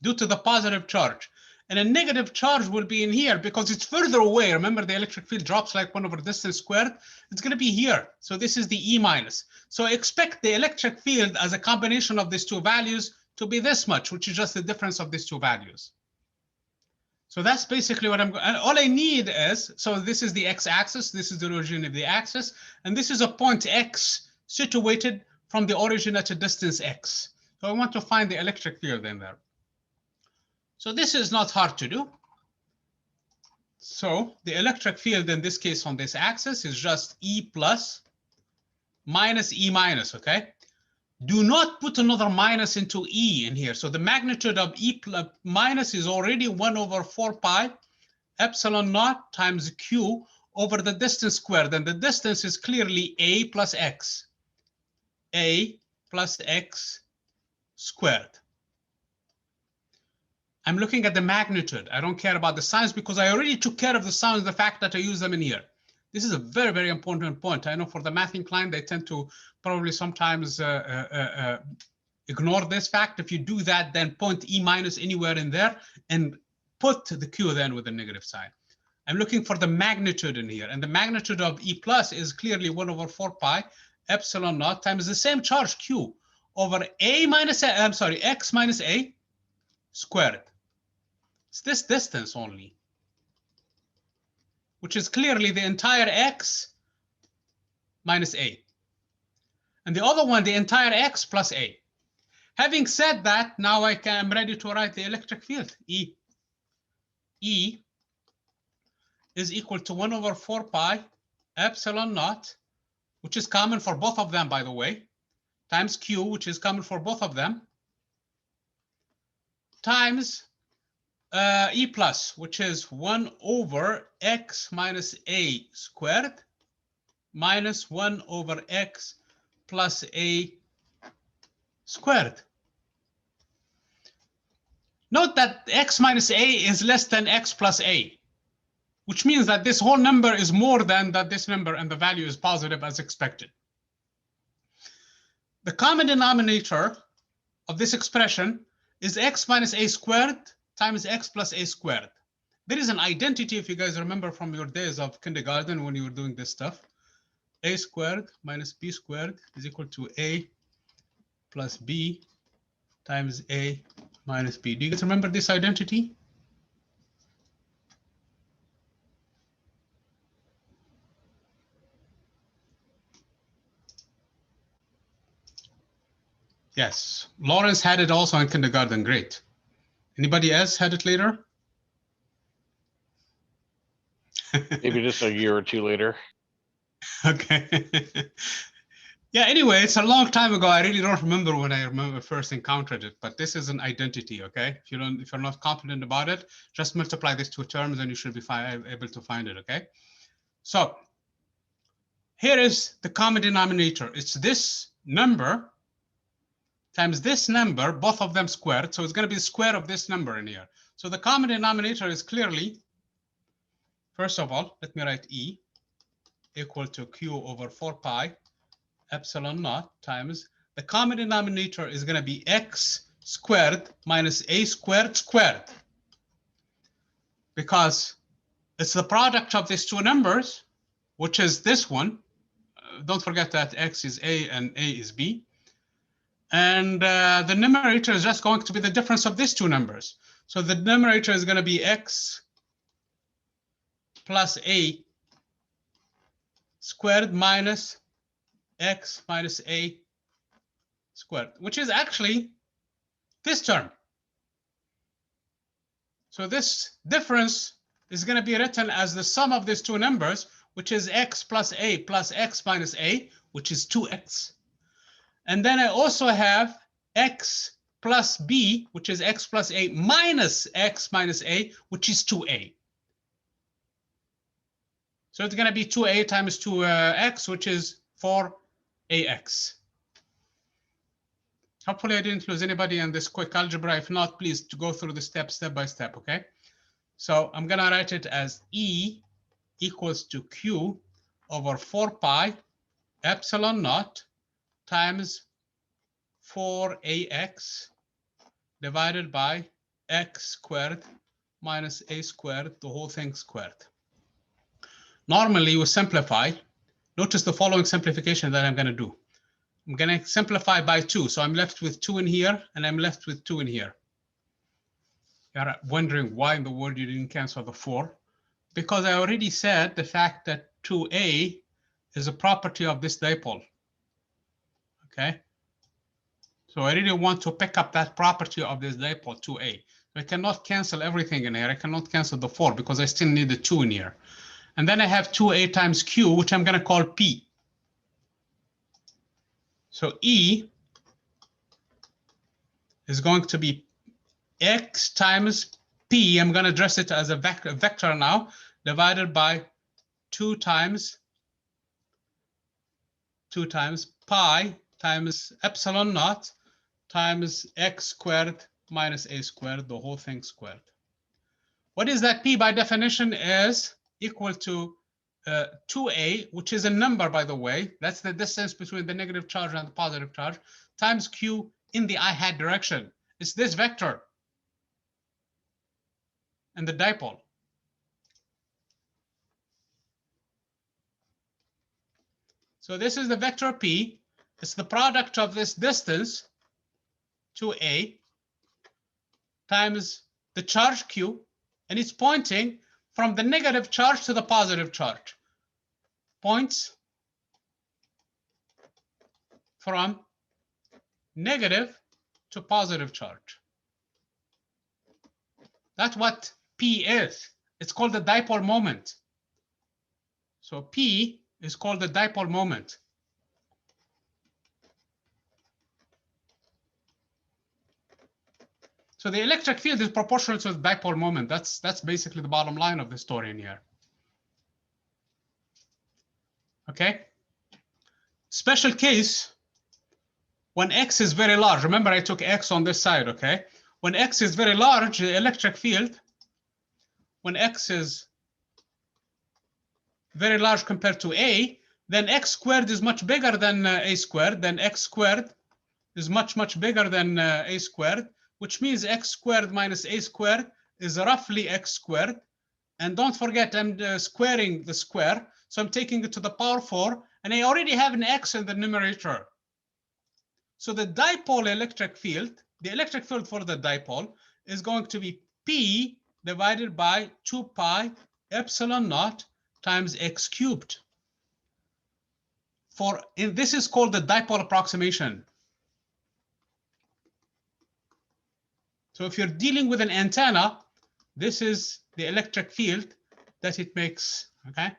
due to the positive charge. And a negative charge will be in here because it's further away. Remember, the electric field drops like 1 over distance squared. It's going to be here. So this is the E minus. So expect the electric field as a combination of these two values to be this much, which is just the difference of these two values. So that's basically what I'm going. And all I need is, so this is the x-axis. This is the origin of the axis. And this is a point X situated from the origin at a distance X. So I want to find the electric field in there. So this is not hard to do. So the electric field in this case on this axis is just E plus minus E minus, okay? Do not put another minus into E in here. So the magnitude of E plus minus is already 1 over 4 pi epsilon naught times Q over the distance squared. And the distance is clearly A plus X. A plus X squared. I'm looking at the magnitude. I don't care about the signs because I already took care of the signs, the fact that I use them in here. This is a very, very important point. I know for the math inclined, they tend to probably sometimes ignore this fact. If you do that, then point E minus anywhere in there and put the Q then with a negative sign. I'm looking for the magnitude in here, and the magnitude of E plus is clearly 1 over 4 pi epsilon naught times the same charge Q over A minus A, I'm sorry, X minus A squared. It's this distance only, which is clearly the entire X minus A. And the other one, the entire X plus A. Having said that, now I'm ready to write the electric field. E is equal to 1 over 4 pi epsilon naught, which is common for both of them, by the way, times Q, which is common for both of them, times E plus, which is 1 over X minus A squared minus 1 over X plus A squared. Note that X minus A is less than X plus A, which means that this whole number is more than that this number, and the value is positive as expected. The common denominator of this expression is X minus A squared times X plus A squared. There is an identity, if you guys remember from your days of kindergarten when you were doing this stuff. A squared minus B squared is equal to A plus B times A minus B. Do you guys remember this identity? Yes, Lawrence had it also in kindergarten. Great. Anybody else had it later? Maybe just a year or two later. Okay. Yeah, anyway, it's a long time ago. I really don't remember when I first encountered it, but this is an identity, okay? If you're not confident about it, just multiply these two terms and you should be able to find it, okay? So here is the common denominator. It's this number times this number, both of them squared. So it's going to be the square of this number in here. So the common denominator is clearly, first of all, let me write E equal to Q over 4 pi epsilon naught times the common denominator is going to be X squared minus A squared squared, because it's the product of these two numbers, which is this one. Don't forget that X is A and A is B. And the numerator is just going to be the difference of these two numbers. So the numerator is going to be X plus A squared minus X minus A squared, which is actually this term. So this difference is going to be written as the sum of these two numbers, which is X plus X minus A, which is 2X. And then I also have X plus B, which is X plus A minus X minus A, which is 2A. So it's going to be 2A times 2X, which is 4AX. Hopefully I didn't lose anybody in this quick algebra. If not, please to go through the steps step by step, okay? So I'm going to write it as E equals to Q over 4 pi epsilon naught times 4AX divided by X squared minus A squared, the whole thing squared. Normally we simplify. Notice the following simplification that I'm going to do. I'm going to simplify by 2. So I'm left with 2 in here, and I'm left with 2 in here. You're wondering why in the world you didn't cancel the 4? Because I already said the fact that 2A is a property of this dipole. Okay? So I really want to pick up that property of this dipole, 2A. I cannot cancel everything in here. I cannot cancel the 4 because I still need the 2 in here. And then I have 2A times Q, which I'm going to call P. So E is going to be X times P. I'm going to address it as a vector now, divided by 2 times pi times epsilon naught times X squared minus A squared, the whole thing squared. What is that? P by definition is equal to 2a, which is a number, by the way, that's the distance between the negative charge and the positive charge, times q in the I-hat direction. It's this vector and the dipole. So this is the vector p. It's the product of this distance, 2a, times the charge q, and it's pointing from the negative charge to the positive charge. Points from negative to positive charge. That's what P is. It's called the dipole moment. So P is called the dipole moment. So the electric field is proportional to the dipole moment. That's basically the bottom line of the story in here. Okay. Special case when x is very large. Remember, I took x on this side, okay? When x is very large, the electric field, when x is very large compared to a, then x squared is much bigger than a squared. Then x squared is much, much bigger than a squared, which means x squared minus a squared is roughly x squared. And don't forget, I'm squaring the square. So I'm taking it to the power 4, and I already have an x in the numerator. So the dipole electric field, the electric field for the dipole is going to be P divided by 2 pi epsilon naught times x cubed. This is called the dipole approximation. So if you're dealing with an antenna, this is the electric field that it makes, okay?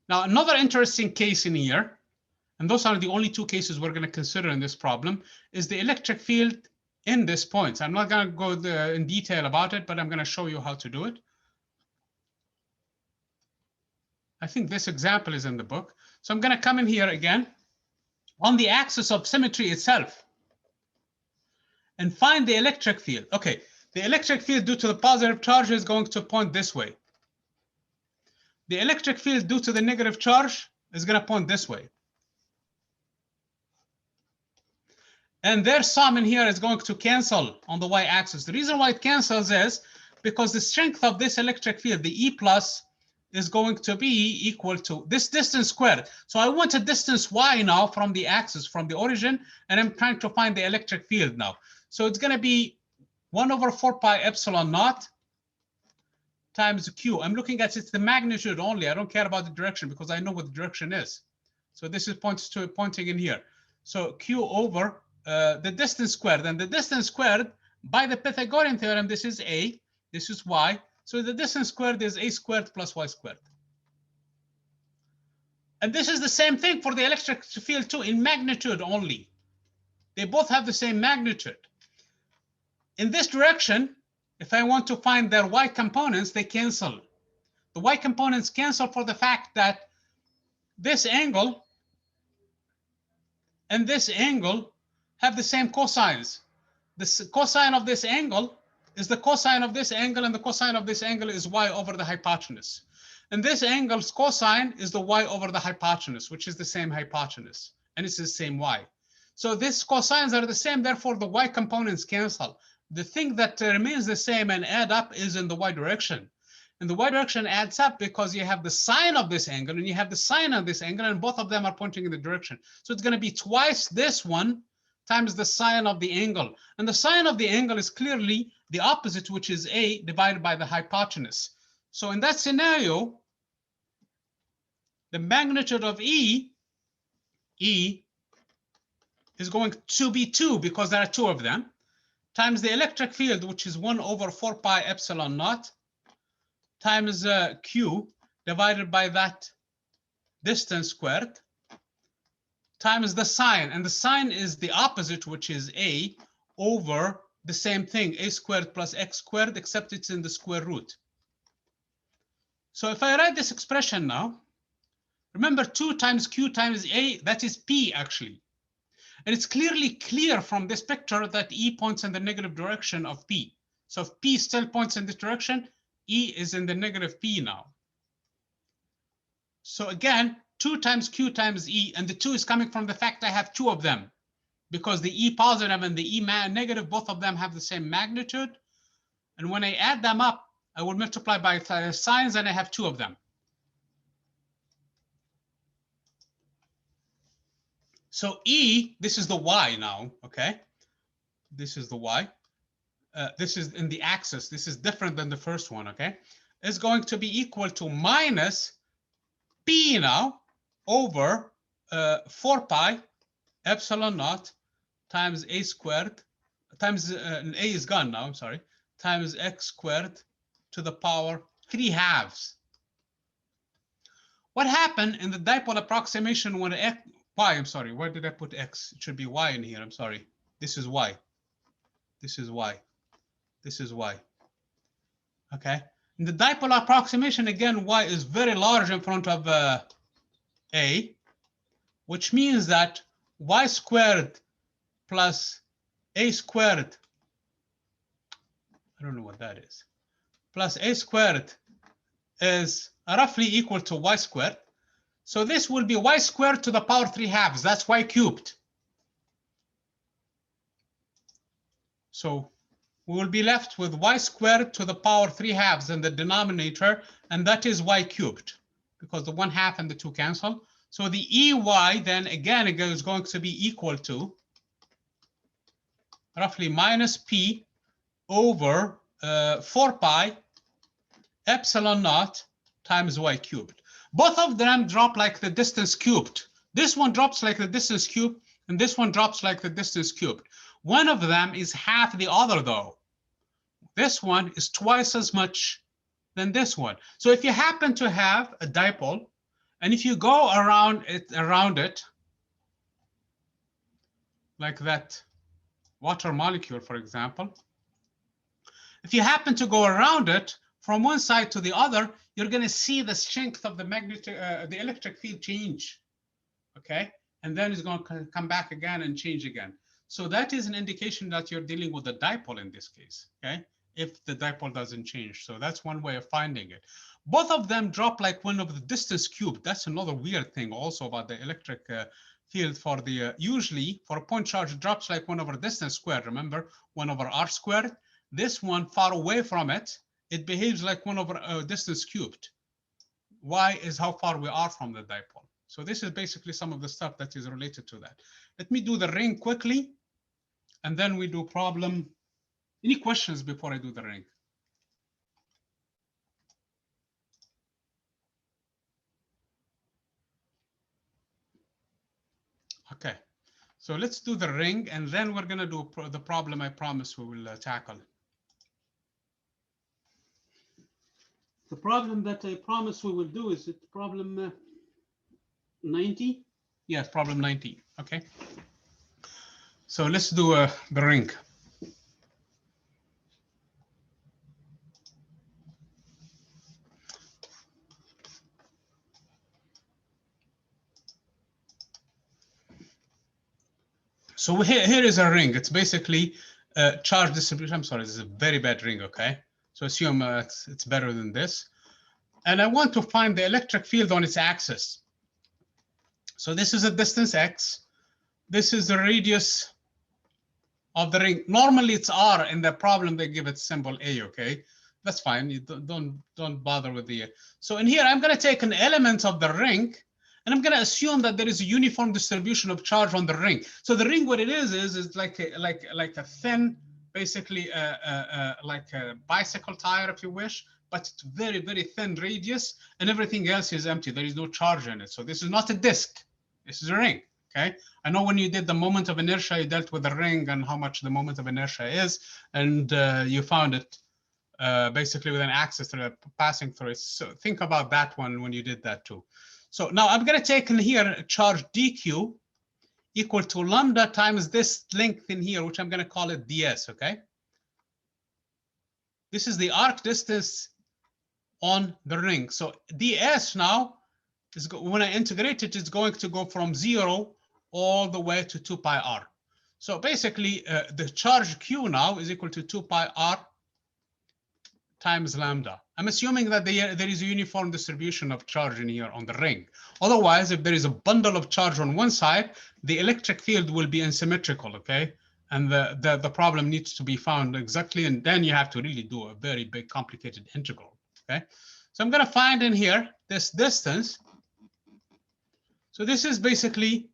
Now, another interesting case in here, and those are the only two cases we're going to consider in this problem, is the electric field in this point. I'm not going to go in detail about it, but I'm going to show you how to do it. I think this example is in the book. So I'm going to come in here again on the axis of symmetry itself and find the electric field. Okay, the electric field due to the positive charge is going to point this way. The electric field due to the negative charge is going to point this way. And their sum in here is going to cancel on the y-axis. The reason why it cancels is because the strength of this electric field, the E plus, is going to be equal to this distance squared. So I want a distance y now from the axis, from the origin, and I'm trying to find the electric field now. So it's going to be 1 over 4 pi epsilon naught times q. I'm looking at the magnitude only. I don't care about the direction because I know what the direction is. So this is pointing in here. So q over the distance squared. And the distance squared, by the Pythagorean theorem, this is a, this is y. So the distance squared is a squared plus y squared. And this is the same thing for the electric field too, in magnitude only. They both have the same magnitude. In this direction, if I want to find their y components, they cancel. The y components cancel for the fact that this angle and this angle have the same cosines. The cosine of this angle is the cosine of this angle, and the cosine of this angle is y over the hypotenuse. And this angle's cosine is the y over the hypotenuse, which is the same hypotenuse, and it's the same y. So these cosines are the same, therefore the y components cancel. The thing that remains the same and add up is in the y direction. And the y direction adds up because you have the sine of this angle and you have the sine of this angle, and both of them are pointing in the direction. So it's going to be twice this one times the sine of the angle. And the sine of the angle is clearly the opposite, which is a divided by the hypotenuse. So in that scenario, the magnitude of E is going to be 2 because there are 2 of them, times the electric field, which is 1 over 4 pi epsilon naught, times q divided by that distance squared, times the sine. And the sine is the opposite, which is a, over the same thing, a squared plus x squared, except it's in the square root. So if I write this expression now, remember 2 times q times a, that is p actually. And it's clear from this picture that E points in the negative direction of P. So if P still points in this direction, E is in the negative P now. So again, 2 times Q times E, and the 2 is coming from the fact I have 2 of them, because the E positive and the E negative, both of them have the same magnitude. And when I add them up, I will multiply by signs, and I have 2 of them. So E, this is the Y now, okay? This is the Y. This is in the axis. This is different than the first one, okay? It's going to be equal to minus P now over 4 pi epsilon naught times A squared times, A is gone now, I'm sorry, times X squared to the power 3/2. What happened in the dipole approximation when Y, I'm sorry, where did I put X? It should be Y in here, I'm sorry. This is Y. This is Y. This is Y. Okay. In the dipole approximation, again, Y is very large in front of A, which means that Y squared plus A squared, I don't know what that is, plus A squared is roughly equal to Y squared. So this will be Y squared to the power 3/2. That's Y cubed. So we will be left with Y squared to the power 3/2 in the denominator, and that is Y cubed, because the 1/2 and the 2 cancel. So the EY then again is going to be equal to roughly minus P over 4 pi epsilon naught times Y cubed. Both of them drop like the distance cubed. This one drops like the distance cubed, and this one drops like the distance cubed. One of them is half the other, though. This one is twice as much than this one. So if you happen to have a dipole, and if you go around it like that water molecule, for example, if you happen to go around it from one side to the other, you're going to see the strength of the the electric field change, okay? And then it's going to come back again and change again. So that is an indication that you're dealing with a dipole in this case, okay? If the dipole doesn't change. So that's one way of finding it. Both of them drop like one of the distance cubed. That's another weird thing also about the electric field for the, usually for a point charge, it drops like 1 over distance squared. Remember, 1 over r squared. This one far away from it, it behaves like 1 over distance cubed. Y is how far we are from the dipole. So this is basically some of the stuff that is related to that. Let me do the ring quickly, and then we do problem. Any questions before I do the ring? Okay, so let's do the ring, and then we're going to do the problem I promise we will tackle. The problem that I promise we will do, is it problem 90? Yes, problem 90. Okay. So let's do the ring. So here is a ring. It's basically charge distribution. I'm sorry, this is a very bad ring, okay? So assume it's better than this. And I want to find the electric field on its axis. So this is a distance x. This is the radius of the ring. Normally it's r. In the problem they give it symbol a, okay? That's fine. You don't bother with the. So in here I'm going to take an element of the ring, and I'm going to assume that there is a uniform distribution of charge on the ring. So the ring, what it is like a thin, basically like a bicycle tire, if you wish, but it's very, very thin radius, and everything else is empty. There is no charge in it. So this is not a disk. This is a ring. Okay. I know when you did the moment of inertia, you dealt with the ring and how much the moment of inertia is, and you found it basically with an axis passing through it. So think about that one when you did that too. So now I'm going to take in here a charge dq equal to lambda times this length in here, which I'm going to call it ds, okay? This is the arc distance on the ring. So ds now, is when I integrate it, it's going to go from 0 all the way to 2 pi r. So basically, the charge q now is equal to 2 pi r times lambda. I'm assuming that there is a uniform distribution of charge in here on the ring. Otherwise, if there is a bundle of charge on one side, the electric field will be asymmetrical, okay? And the problem needs to be found exactly, and then you have to really do a very big complicated integral, okay? So I'm gonna find in here this distance. So this is basically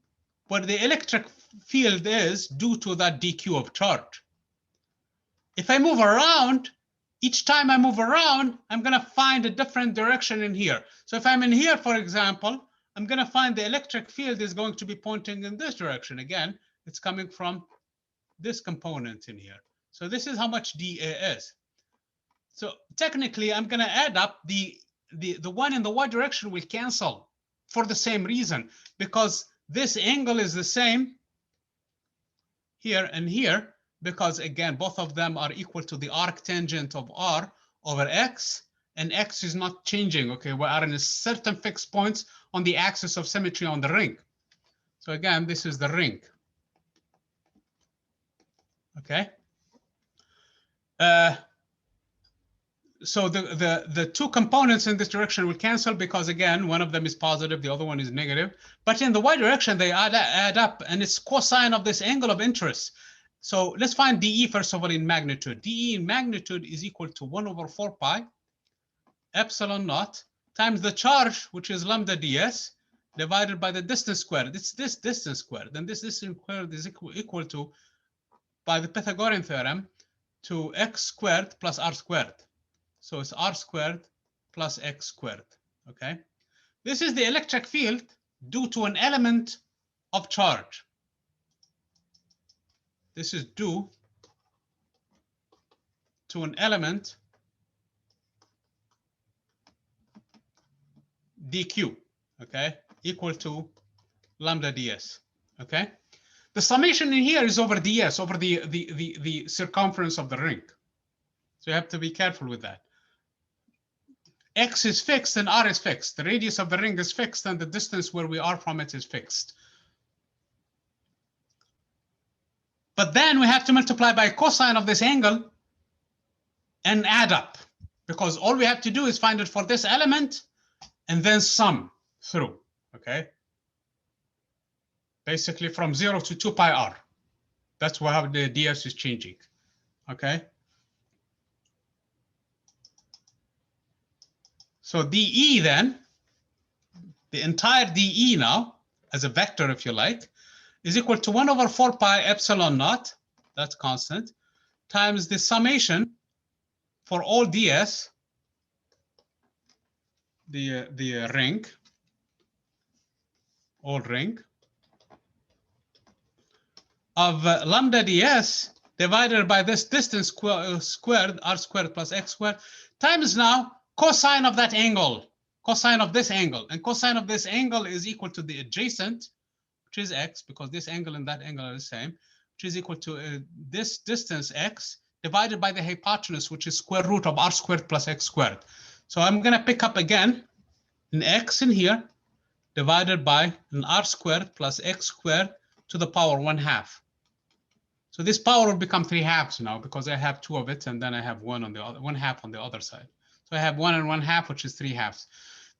what the electric field is due to that dq of charge. If I move around, each time I move around, I'm going to find a different direction in here. So if I'm in here, for example, I'm going to find the electric field is going to be pointing in this direction. Again, it's coming from this component in here. So this is how much dA is. So technically, I'm going to add up the one in the y direction will cancel for the same reason, because this angle is the same here and here, because again, both of them are equal to the arc tangent of r over x, and x is not changing, okay? We are in a certain fixed points on the axis of symmetry on the ring. So again, this is the ring, okay? So the two components in this direction will cancel because again, one of them is positive, the other one is negative, but in the y direction, they add up, and it's cosine of this angle of interest. So let's find dE first of all in magnitude. dE in magnitude is equal to 1 over 4 pi epsilon naught times the charge, which is lambda ds, divided by the distance squared. It's this distance squared. And this distance squared is equal to, by the Pythagorean theorem, to x squared plus r squared. So it's r squared plus x squared, okay? This is the electric field due to an element of charge. This is due to an element dq, okay, equal to lambda ds, okay? The summation in here is over ds, over the circumference of the ring. So you have to be careful with that. X is fixed and r is fixed. The radius of the ring is fixed and the distance where we are from it is fixed. But then we have to multiply by cosine of this angle and add up, because all we have to do is find it for this element and then sum through, okay? Basically from 0 to 2 pi r. That's how the ds is changing, okay? So dE then, the entire dE now, as a vector if you like, is equal to 1 over 4 pi epsilon naught, that's constant, times the summation for all ds, the ring, all ring, of lambda ds divided by this distance squared, r squared plus x squared, times now cosine of that angle, cosine of this angle. And cosine of this angle is equal to the adjacent, which is x, because this angle and that angle are the same, which is equal to this distance x divided by the hypotenuse, which is square root of r squared plus x squared. So I'm going to pick up again an x in here divided by an r squared plus x squared to the power 1/2. So this power will become 3/2 now, because I have 2 of it and then I have 1 on the other, 1/2 on the other side. So I have 1 and 1/2, which is 3/2.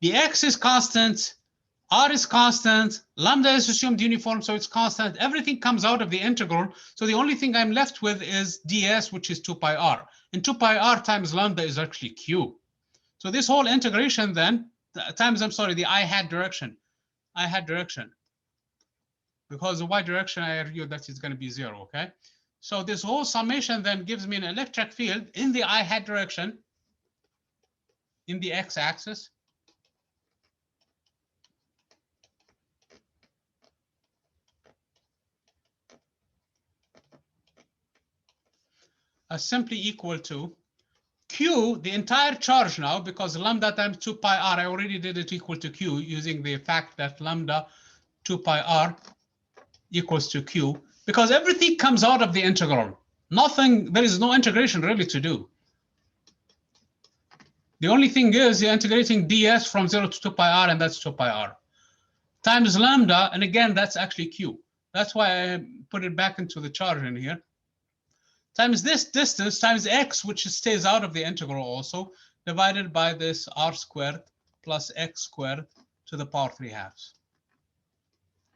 The x is constant, r is constant, lambda is assumed uniform, so it's constant. Everything comes out of the integral. So the only thing I'm left with is ds, which is 2 pi r. And 2 pi r times lambda is actually q. So this whole integration then, times, I'm sorry, the I hat direction. Because the y direction, I argued that it's going to be 0, okay? So this whole summation then gives me an electric field in the I hat direction, in the x-axis, are simply equal to q, the entire charge now, because lambda times 2 pi r, I already did it equal to q using the fact that lambda 2 pi r equals to q, because everything comes out of the integral. Nothing, there is no integration really to do. The only thing is you're integrating ds from 0 to 2 pi r, and that's 2 pi r. Times lambda, and again, that's actually q. That's why I put it back into the charge in here. times this distance times x, which stays out of the integral also, divided by this r squared plus x squared to the power 3/2.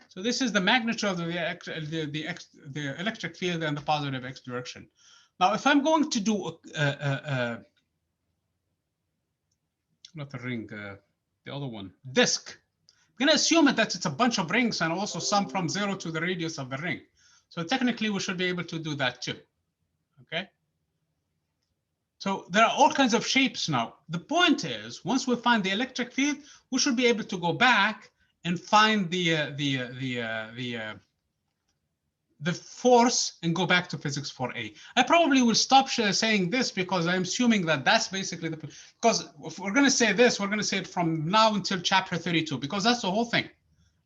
So this is the magnitude of the electric field and the positive x direction. Now, if I'm going to do not a ring, the other one, disk, I'm going to assume that it's a bunch of rings and also sum from 0 to the radius of the ring. So technically, we should be able to do that too. Okay. So there are all kinds of shapes now. The point is, once we find the electric field, we should be able to go back and find the force and go back to physics 4a. I probably will stop saying this because I'm assuming that that's basically because if we're going to say this, we're going to say it from now until chapter 32, because that's the whole thing.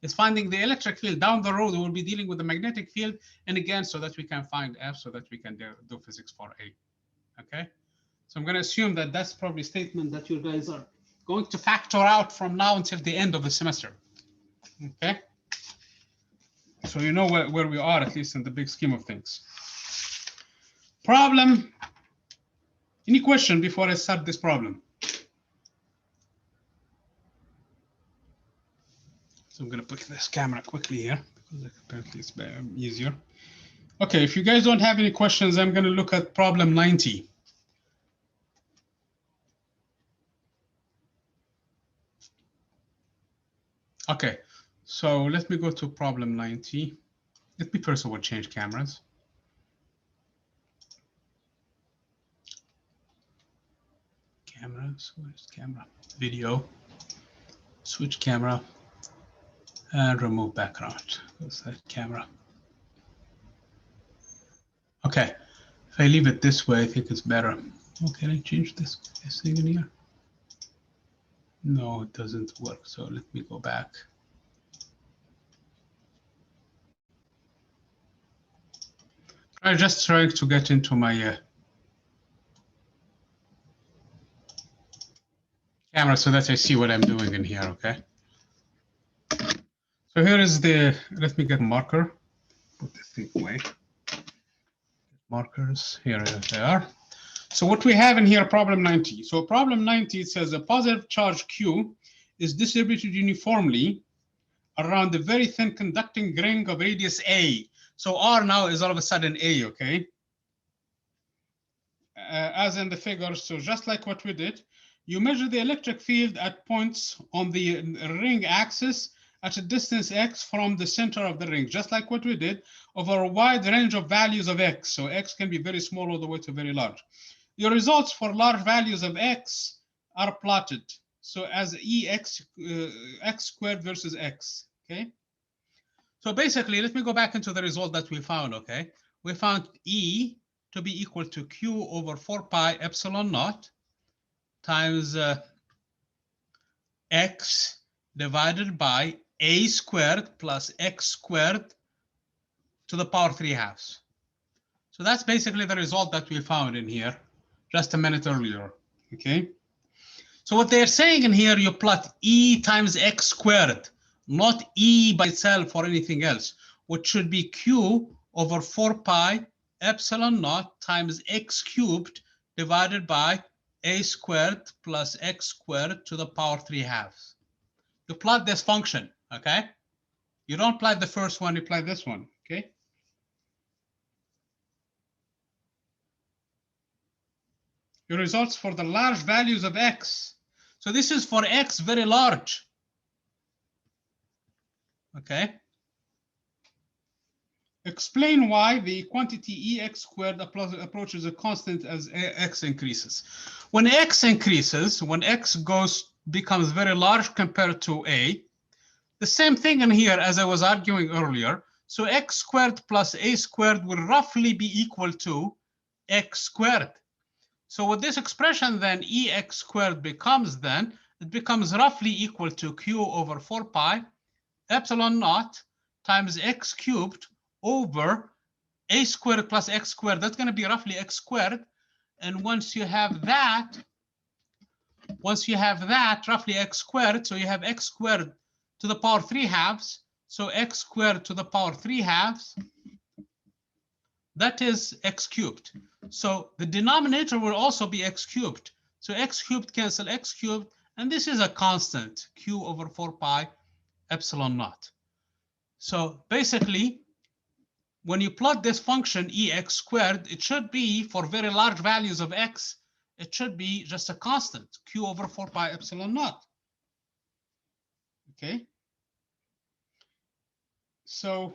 It's finding the electric field. Down the road, we'll be dealing with the magnetic field, and again, so that we can find F, so that we can do physics 4a. Okay, so I'm going to assume that that's probably a statement that you guys are going to factor out from now until the end of the semester. Okay. So you know where we are, at least in the big scheme of things. Problem. Any question before I start this problem? So I'm going to put this camera quickly here, because apparently it's easier. Okay, if you guys don't have any questions, I'm going to look at problem 90. Okay, so let me go to problem 90. Let me first of all change cameras. Cameras, where's camera? Video, switch camera, and remove background. Where's that camera? Okay, if I leave it this way, I think it's better. Oh, can I change this thing in here? No, it doesn't work. So let me go back. I'm just trying to get into my camera so that I see what I'm doing in here, okay? So here is let me get a marker, put this thing away. Markers, here they are. So what we have in here, problem 90. So problem 90, it says a positive charge Q is distributed uniformly around a very thin conducting ring of radius A. So R now is all of a sudden A, okay? As in the figure, so just like what we did, you measure the electric field at points on the ring axis at a distance x from the center of the ring, just like what we did, over a wide range of values of x. So x can be very small all the way to very large. Your results for large values of x are plotted. So as x squared versus x, okay? So basically, let me go back into the result that we found, okay? We found E to be equal to Q over 4 pi epsilon naught times x divided by A squared plus x squared to the power 3/2. So that's basically the result that we found in here just a minute earlier, okay? So what they're saying in here, you plot E times x squared, not E by itself or anything else, which should be Q over 4 pi epsilon naught times x cubed divided by A squared plus x squared to the power 3/2. You plot this function, okay? You don't plot the first one, you plot this one, okay? Your results for the large values of x. So this is for x very large. Okay. Explain why the quantity Ex squared approaches a constant as x increases. When x increases, when x becomes very large compared to a, the same thing in here as I was arguing earlier. So x squared plus a squared will roughly be equal to x squared. So with this expression, then Ex squared becomes then, it becomes roughly equal to Q over 4 pi epsilon naught times x cubed over a squared plus x squared. That's going to be roughly x squared. And once you have that, roughly x squared, so you have x squared to the power 3/2. So x squared to the power 3/2 that is x cubed. So the denominator will also be x cubed. So x cubed cancel x cubed, and this is a constant, q over 4 pi epsilon naught. So basically, when you plot this function ex squared, it should be, for very large values of x, it should be just a constant, q over 4 pi epsilon naught. Okay. So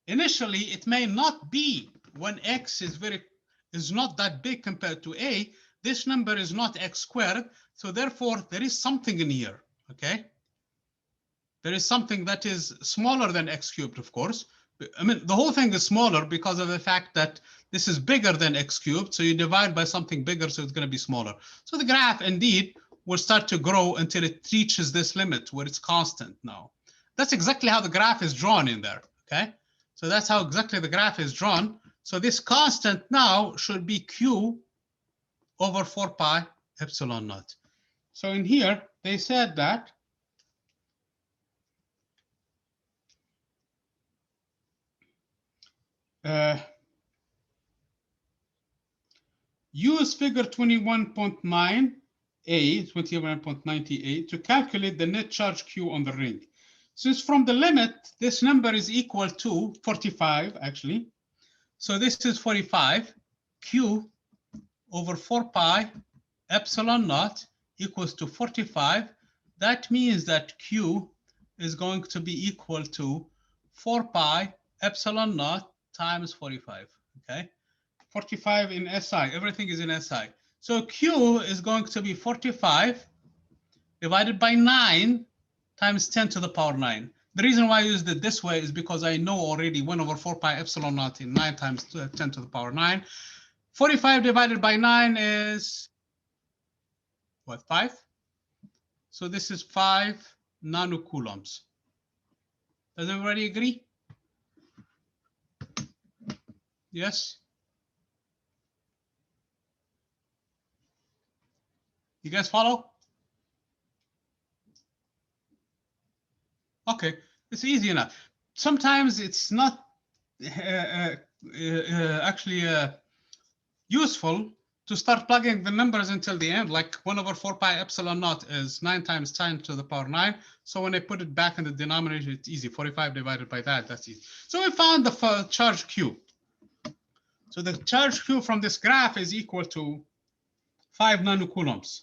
initially, it may not be when x is not that big compared to a. This number is not x squared, so therefore there is something in here. Okay. There is something that is smaller than x cubed, of course. I mean, the whole thing is smaller because of the fact that this is bigger than x cubed. So you divide by something bigger, so it's going to be smaller. So the graph indeed will start to grow until it reaches this limit where it's constant now. That's exactly how the graph is drawn in there. Okay. So that's how exactly the graph is drawn. So this constant now should be q over 4 pi epsilon naught. So in here, they said that use figure 21.9a, 21.98 to calculate the net charge Q on the ring. Since from the limit, this number is equal to 45, actually. So this is 45, Q over 4 pi epsilon naught equals to 45. That means that Q is going to be equal to 4 pi epsilon naught times 45, okay? 45 in SI, everything is in SI. So Q is going to be 45 divided by 9 times 10 to the power 9. The reason why I used it this way is because I know already 1 over 4 pi epsilon naught in 9 times 10 to the power 9. 45 divided by 9 is, what, 5? So this is 5 nanocoulombs. Does everybody agree? Yes? You guys follow? Okay, it's easy enough. Sometimes it's not actually useful to start plugging the numbers until the end, like 1 over 4 pi epsilon naught is 9 times 10 to the power 9. So when I put it back in the denominator, it's easy. 45 divided by that, that's easy. So we found the charge Q. So the charge Q from this graph is equal to 5 nanocoulombs.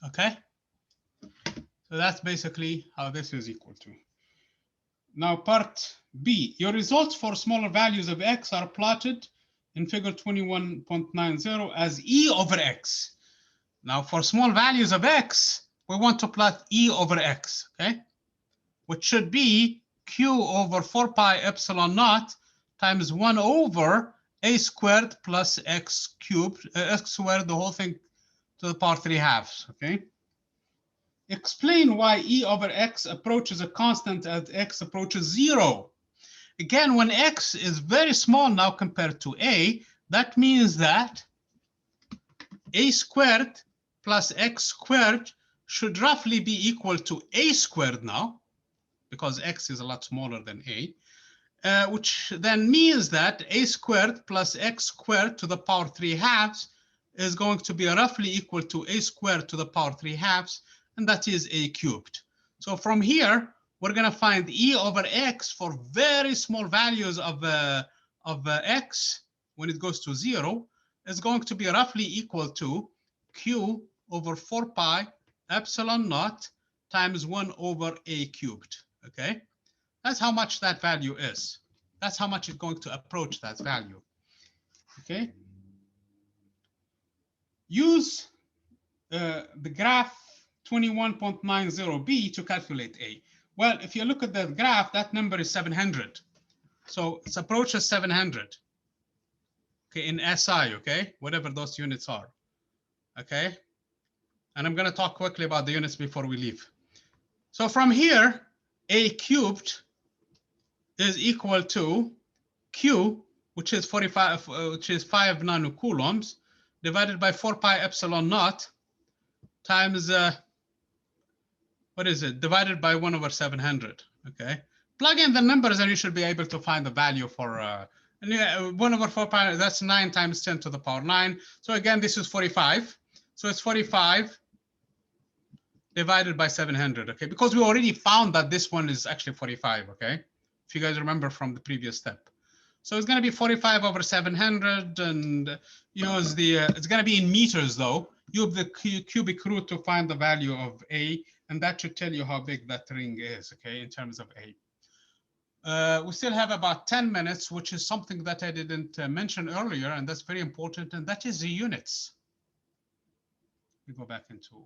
Okay, so that's basically how this is equal to. Now part B, your results for smaller values of x are plotted in figure 21.90 as E over x. Now for small values of x, we want to plot E over x, okay? Which should be Q over 4 pi epsilon naught times 1 over a squared plus x cubed, x squared, the whole thing to the power 3 halves, okay? Explain why E over x approaches a constant as x approaches 0. Again, when x is very small now compared to a, that means that a squared plus x squared should roughly be equal to a squared now, because x is a lot smaller than a, which then means that a squared plus x squared to the power 3 halves is going to be roughly equal to a squared to the power 3 halves, and that is a cubed. So from here, we're going to find E over x for very small values of x when it goes to 0 is going to be roughly equal to Q over 4 pi epsilon naught times 1 over a cubed, okay? That's how much that value is. That's how much it's going to approach that value, okay? Use the graph 21.90b to calculate A. Well, if you look at the graph, that number is 700. So it approaches 700, okay, in SI, okay, whatever those units are, okay? And I'm going to talk quickly about the units before we leave. So from here, A cubed is equal to Q, which is 45, which is 5 nanocoulombs, divided by 4 pi epsilon naught times what is it? Divided by 1/700, okay? Plug in the numbers and you should be able to find the value for, 1/4 pi, that's 9 times 10 to the power 9. So again, this is 45. So it's 45 divided by 700, okay? Because we already found that this one is actually 45, okay? If you guys remember from the previous step. So it's going to be 45/700, and use the, it's going to be in meters though. Use the cubic root to find the value of A, and that should tell you how big that ring is, okay, in terms of A. We still have about 10 minutes, which is something that I didn't mention earlier, and that's very important, and that is the units. We go back into,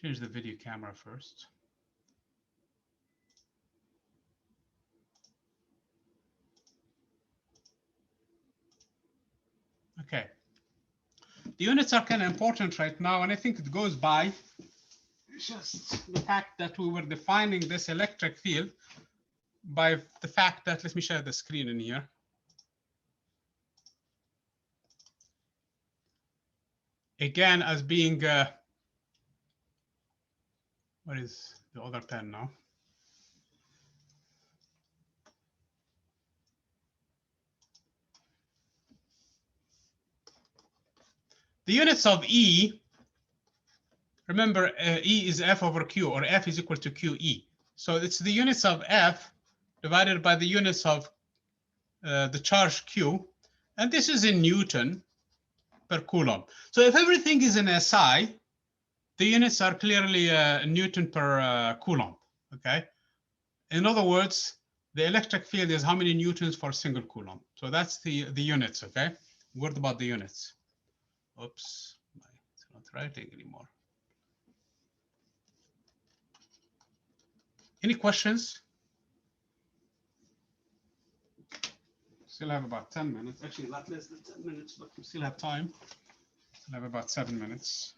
change the video camera first. Okay. The units are kind of important right now, and I think it goes by just the fact that we were defining this electric field by the fact that, let me share the screen in here. Again, as being, what is the other pen now? The units of E, remember, E is F over Q, or F is equal to QE. So it's the units of F divided by the units of the charge Q, and this is in Newton per Coulomb. So if everything is in SI, the units are clearly Newton per Coulomb, okay? In other words, the electric field is how many newtons for a single Coulomb. So that's the units, okay? What about the units? Oops, it's not writing anymore. Any questions? Still have about 10 minutes. Actually, a lot less than 10 minutes, but we still have time. Still have about 7 minutes.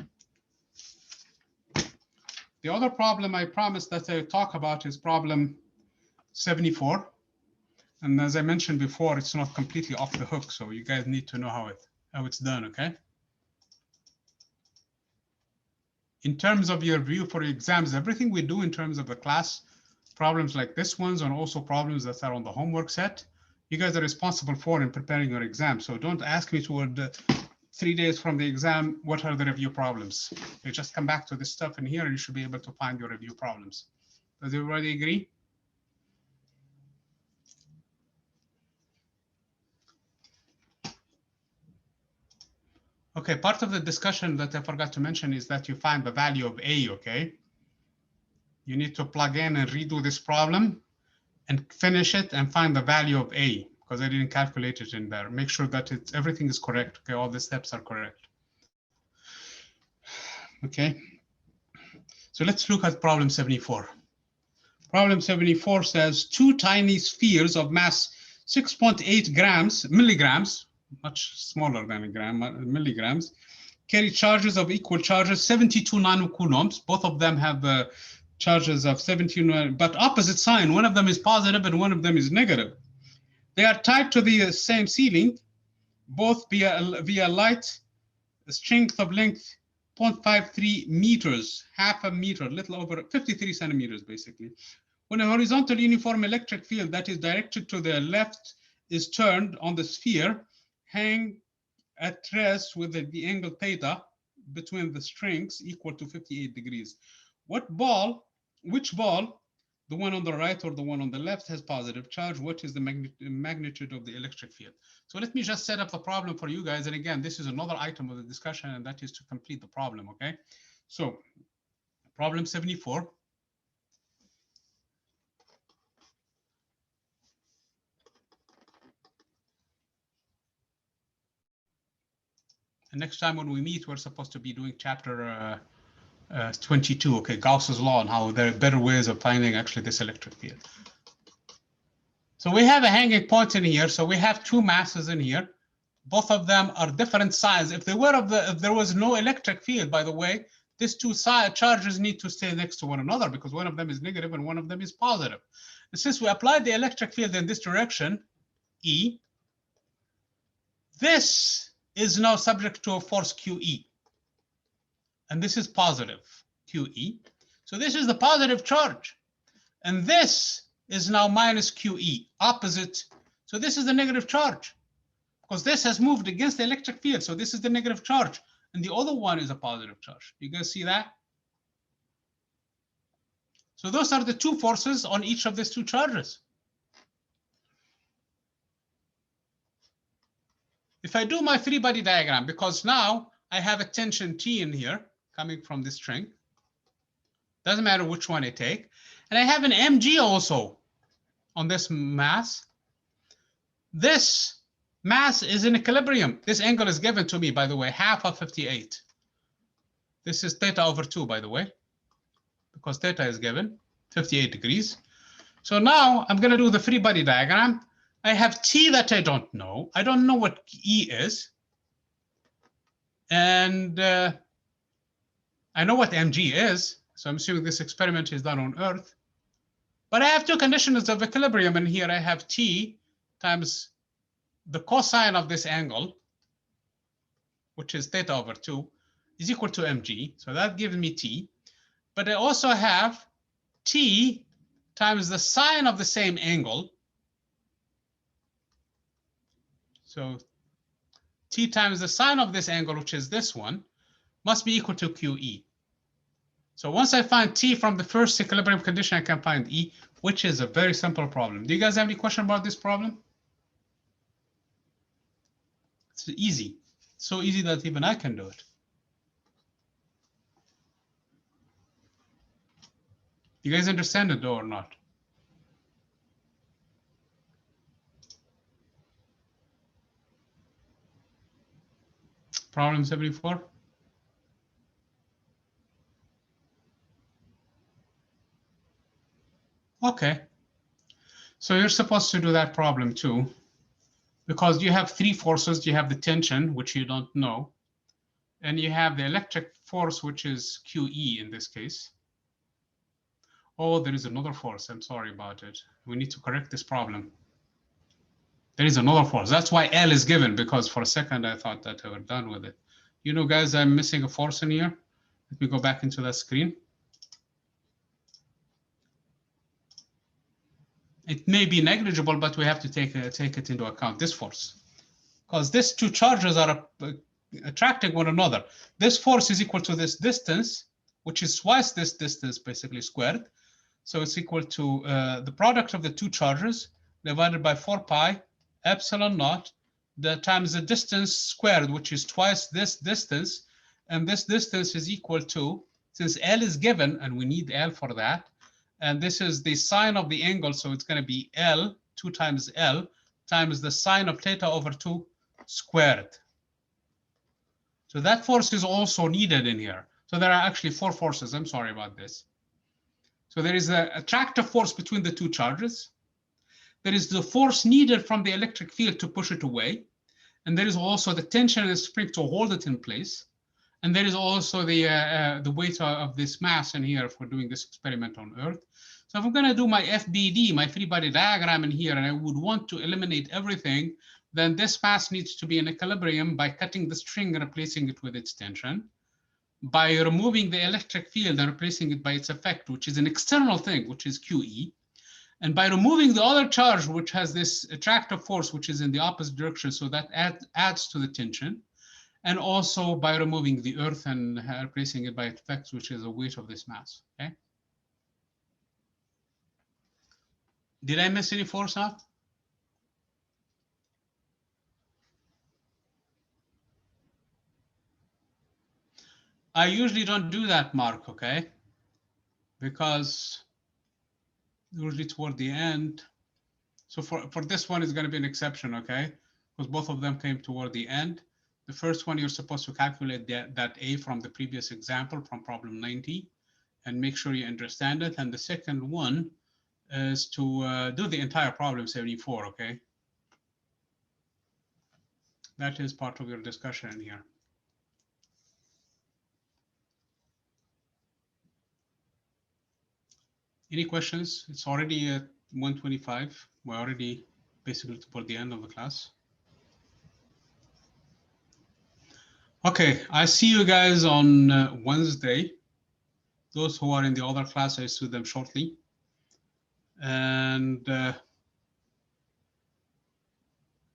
The other problem I promised that I would talk about is problem 74. And as I mentioned before, it's not completely off the hook, so you guys need to know how it's done, okay? In terms of your review for exams, everything we do in terms of the class, problems like this ones, and also problems that are on the homework set, you guys are responsible for in preparing your exam. So don't ask me toward 3 days from the exam, what are the review problems? You just come back to this stuff in here and you should be able to find your review problems. Does everybody agree? Okay, part of the discussion that I forgot to mention is that you find the value of A, okay? You need to plug in and redo this problem and finish it and find the value of A, because I didn't calculate it in there. Make sure that everything is correct, okay? All the steps are correct. Okay, so let's look at problem 74. Problem 74 says 2 tiny spheres of mass 6.8 milligrams, much smaller than a gram, milligrams, carry charges of equal charges, 72 nanocoulombs. Both of them have charges of 72, but opposite sign. One of them is positive and one of them is negative. They are tied to the same ceiling, both via light, strength of length 0.53 meters, half a meter, little over 53 centimeters, basically. When a horizontal uniform electric field that is directed to the left is turned on the sphere, hang at rest with the angle theta between the strings equal to 58 degrees. Which ball, the one on the right or the one on the left, has positive charge? What is the magnitude of the electric field? So let me just set up the problem for you guys. And again, this is another item of the discussion, and that is to complete the problem, okay? So problem 74. And next time when we meet, we're supposed to be doing chapter 22, okay, Gauss's law, and how there are better ways of finding actually this electric field. So we have a hanging point in here. So we have 2 masses in here. Both of them are different size. If there was no electric field, by the way, these 2 charges need to stay next to one another because one of them is negative and one of them is positive. And since we applied the electric field in this direction, E, this is now subject to a force QE. and this is positive, QE. So this is the positive charge. And this is now minus QE, opposite. So this is the negative charge, because this has moved against the electric field. So this is the negative charge. And the other one is a positive charge. You guys see that? So those are the two forces on each of these two charges. If I do my free body diagram, because now I have a tension T in here coming from this string, doesn't matter which one I take, and I have an mg also on this mass. This mass is in equilibrium. This angle is given to me, by the way, half of 58. This is theta over 2, by the way, because theta is given 58 degrees. So now I'm going to do the free body diagram. I have T that I don't know. I don't know what E is. And I know what mg is. So I'm assuming this experiment is done on Earth. But I have two conditions of equilibrium. And here I have T times the cosine of this angle, which is theta over 2, is equal to mg. So that gives me T. But I also have T times the sine of the same angle. So T times the sine of this angle, which is this one, must be equal to QE. So once I find T from the first equilibrium condition, I can find E, which is a very simple problem. Do you guys have any question about this problem? It's easy. So easy that even I can do it. You guys understand it though or not? Problem 74? Okay. So you're supposed to do that problem too, because you have three forces. You have the tension, which you don't know, and you have the electric force, which is QE in this case. Oh, there is another force. I'm sorry about it. We need to correct this problem. There is another force. That's why L is given, because for a second I thought that I were done with it. You know, guys, I'm missing a force in here. Let me go back into that screen. It may be negligible, but we have to take it into account, this force. Because these two charges are attracting one another. This force is equal to this distance, which is twice this distance, basically squared. So it's equal to the product of the two charges divided by 4 pi epsilon naught times the distance squared, which is twice this distance. And this distance is equal to, since L is given, and we need L for that, and this is the sine of the angle, so it's going to be L, 2 times L, times the sine of theta over 2 squared. So that force is also needed in here. So there are actually 4 forces. I'm sorry about this. So there is an attractive force between the two charges. There is the force needed from the electric field to push it away. And there is also the tension in the spring to hold it in place. And there is also the weight of this mass in here for doing this experiment on Earth. So if I'm going to do my FBD, my free body diagram in here, and I would want to eliminate everything, then this mass needs to be in equilibrium by cutting the string and replacing it with its tension, by removing the electric field and replacing it by its effect, which is an external thing, which is QE, and by removing the other charge, which has this attractive force, which is in the opposite direction, so that adds to the tension, and also by removing the earth and replacing it by its effect, which is the weight of this mass, okay? Did I miss any force out? I usually don't do that, Mark, okay? Because usually toward the end. So for this one, it's going to be an exception, okay? Because both of them came toward the end. The first one, you're supposed to calculate that A from the previous example from problem 90 and make sure you understand it. And the second one is to do the entire problem 74, okay? That is part of your discussion in here. Any questions? It's already at 1:25. We're already basically toward the end of the class. Okay, I see you guys on Wednesday. Those who are in the other class, I see them shortly. And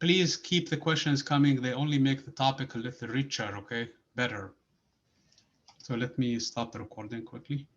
please keep the questions coming. They only make the topic a little richer, okay? Better. So let me stop the recording quickly.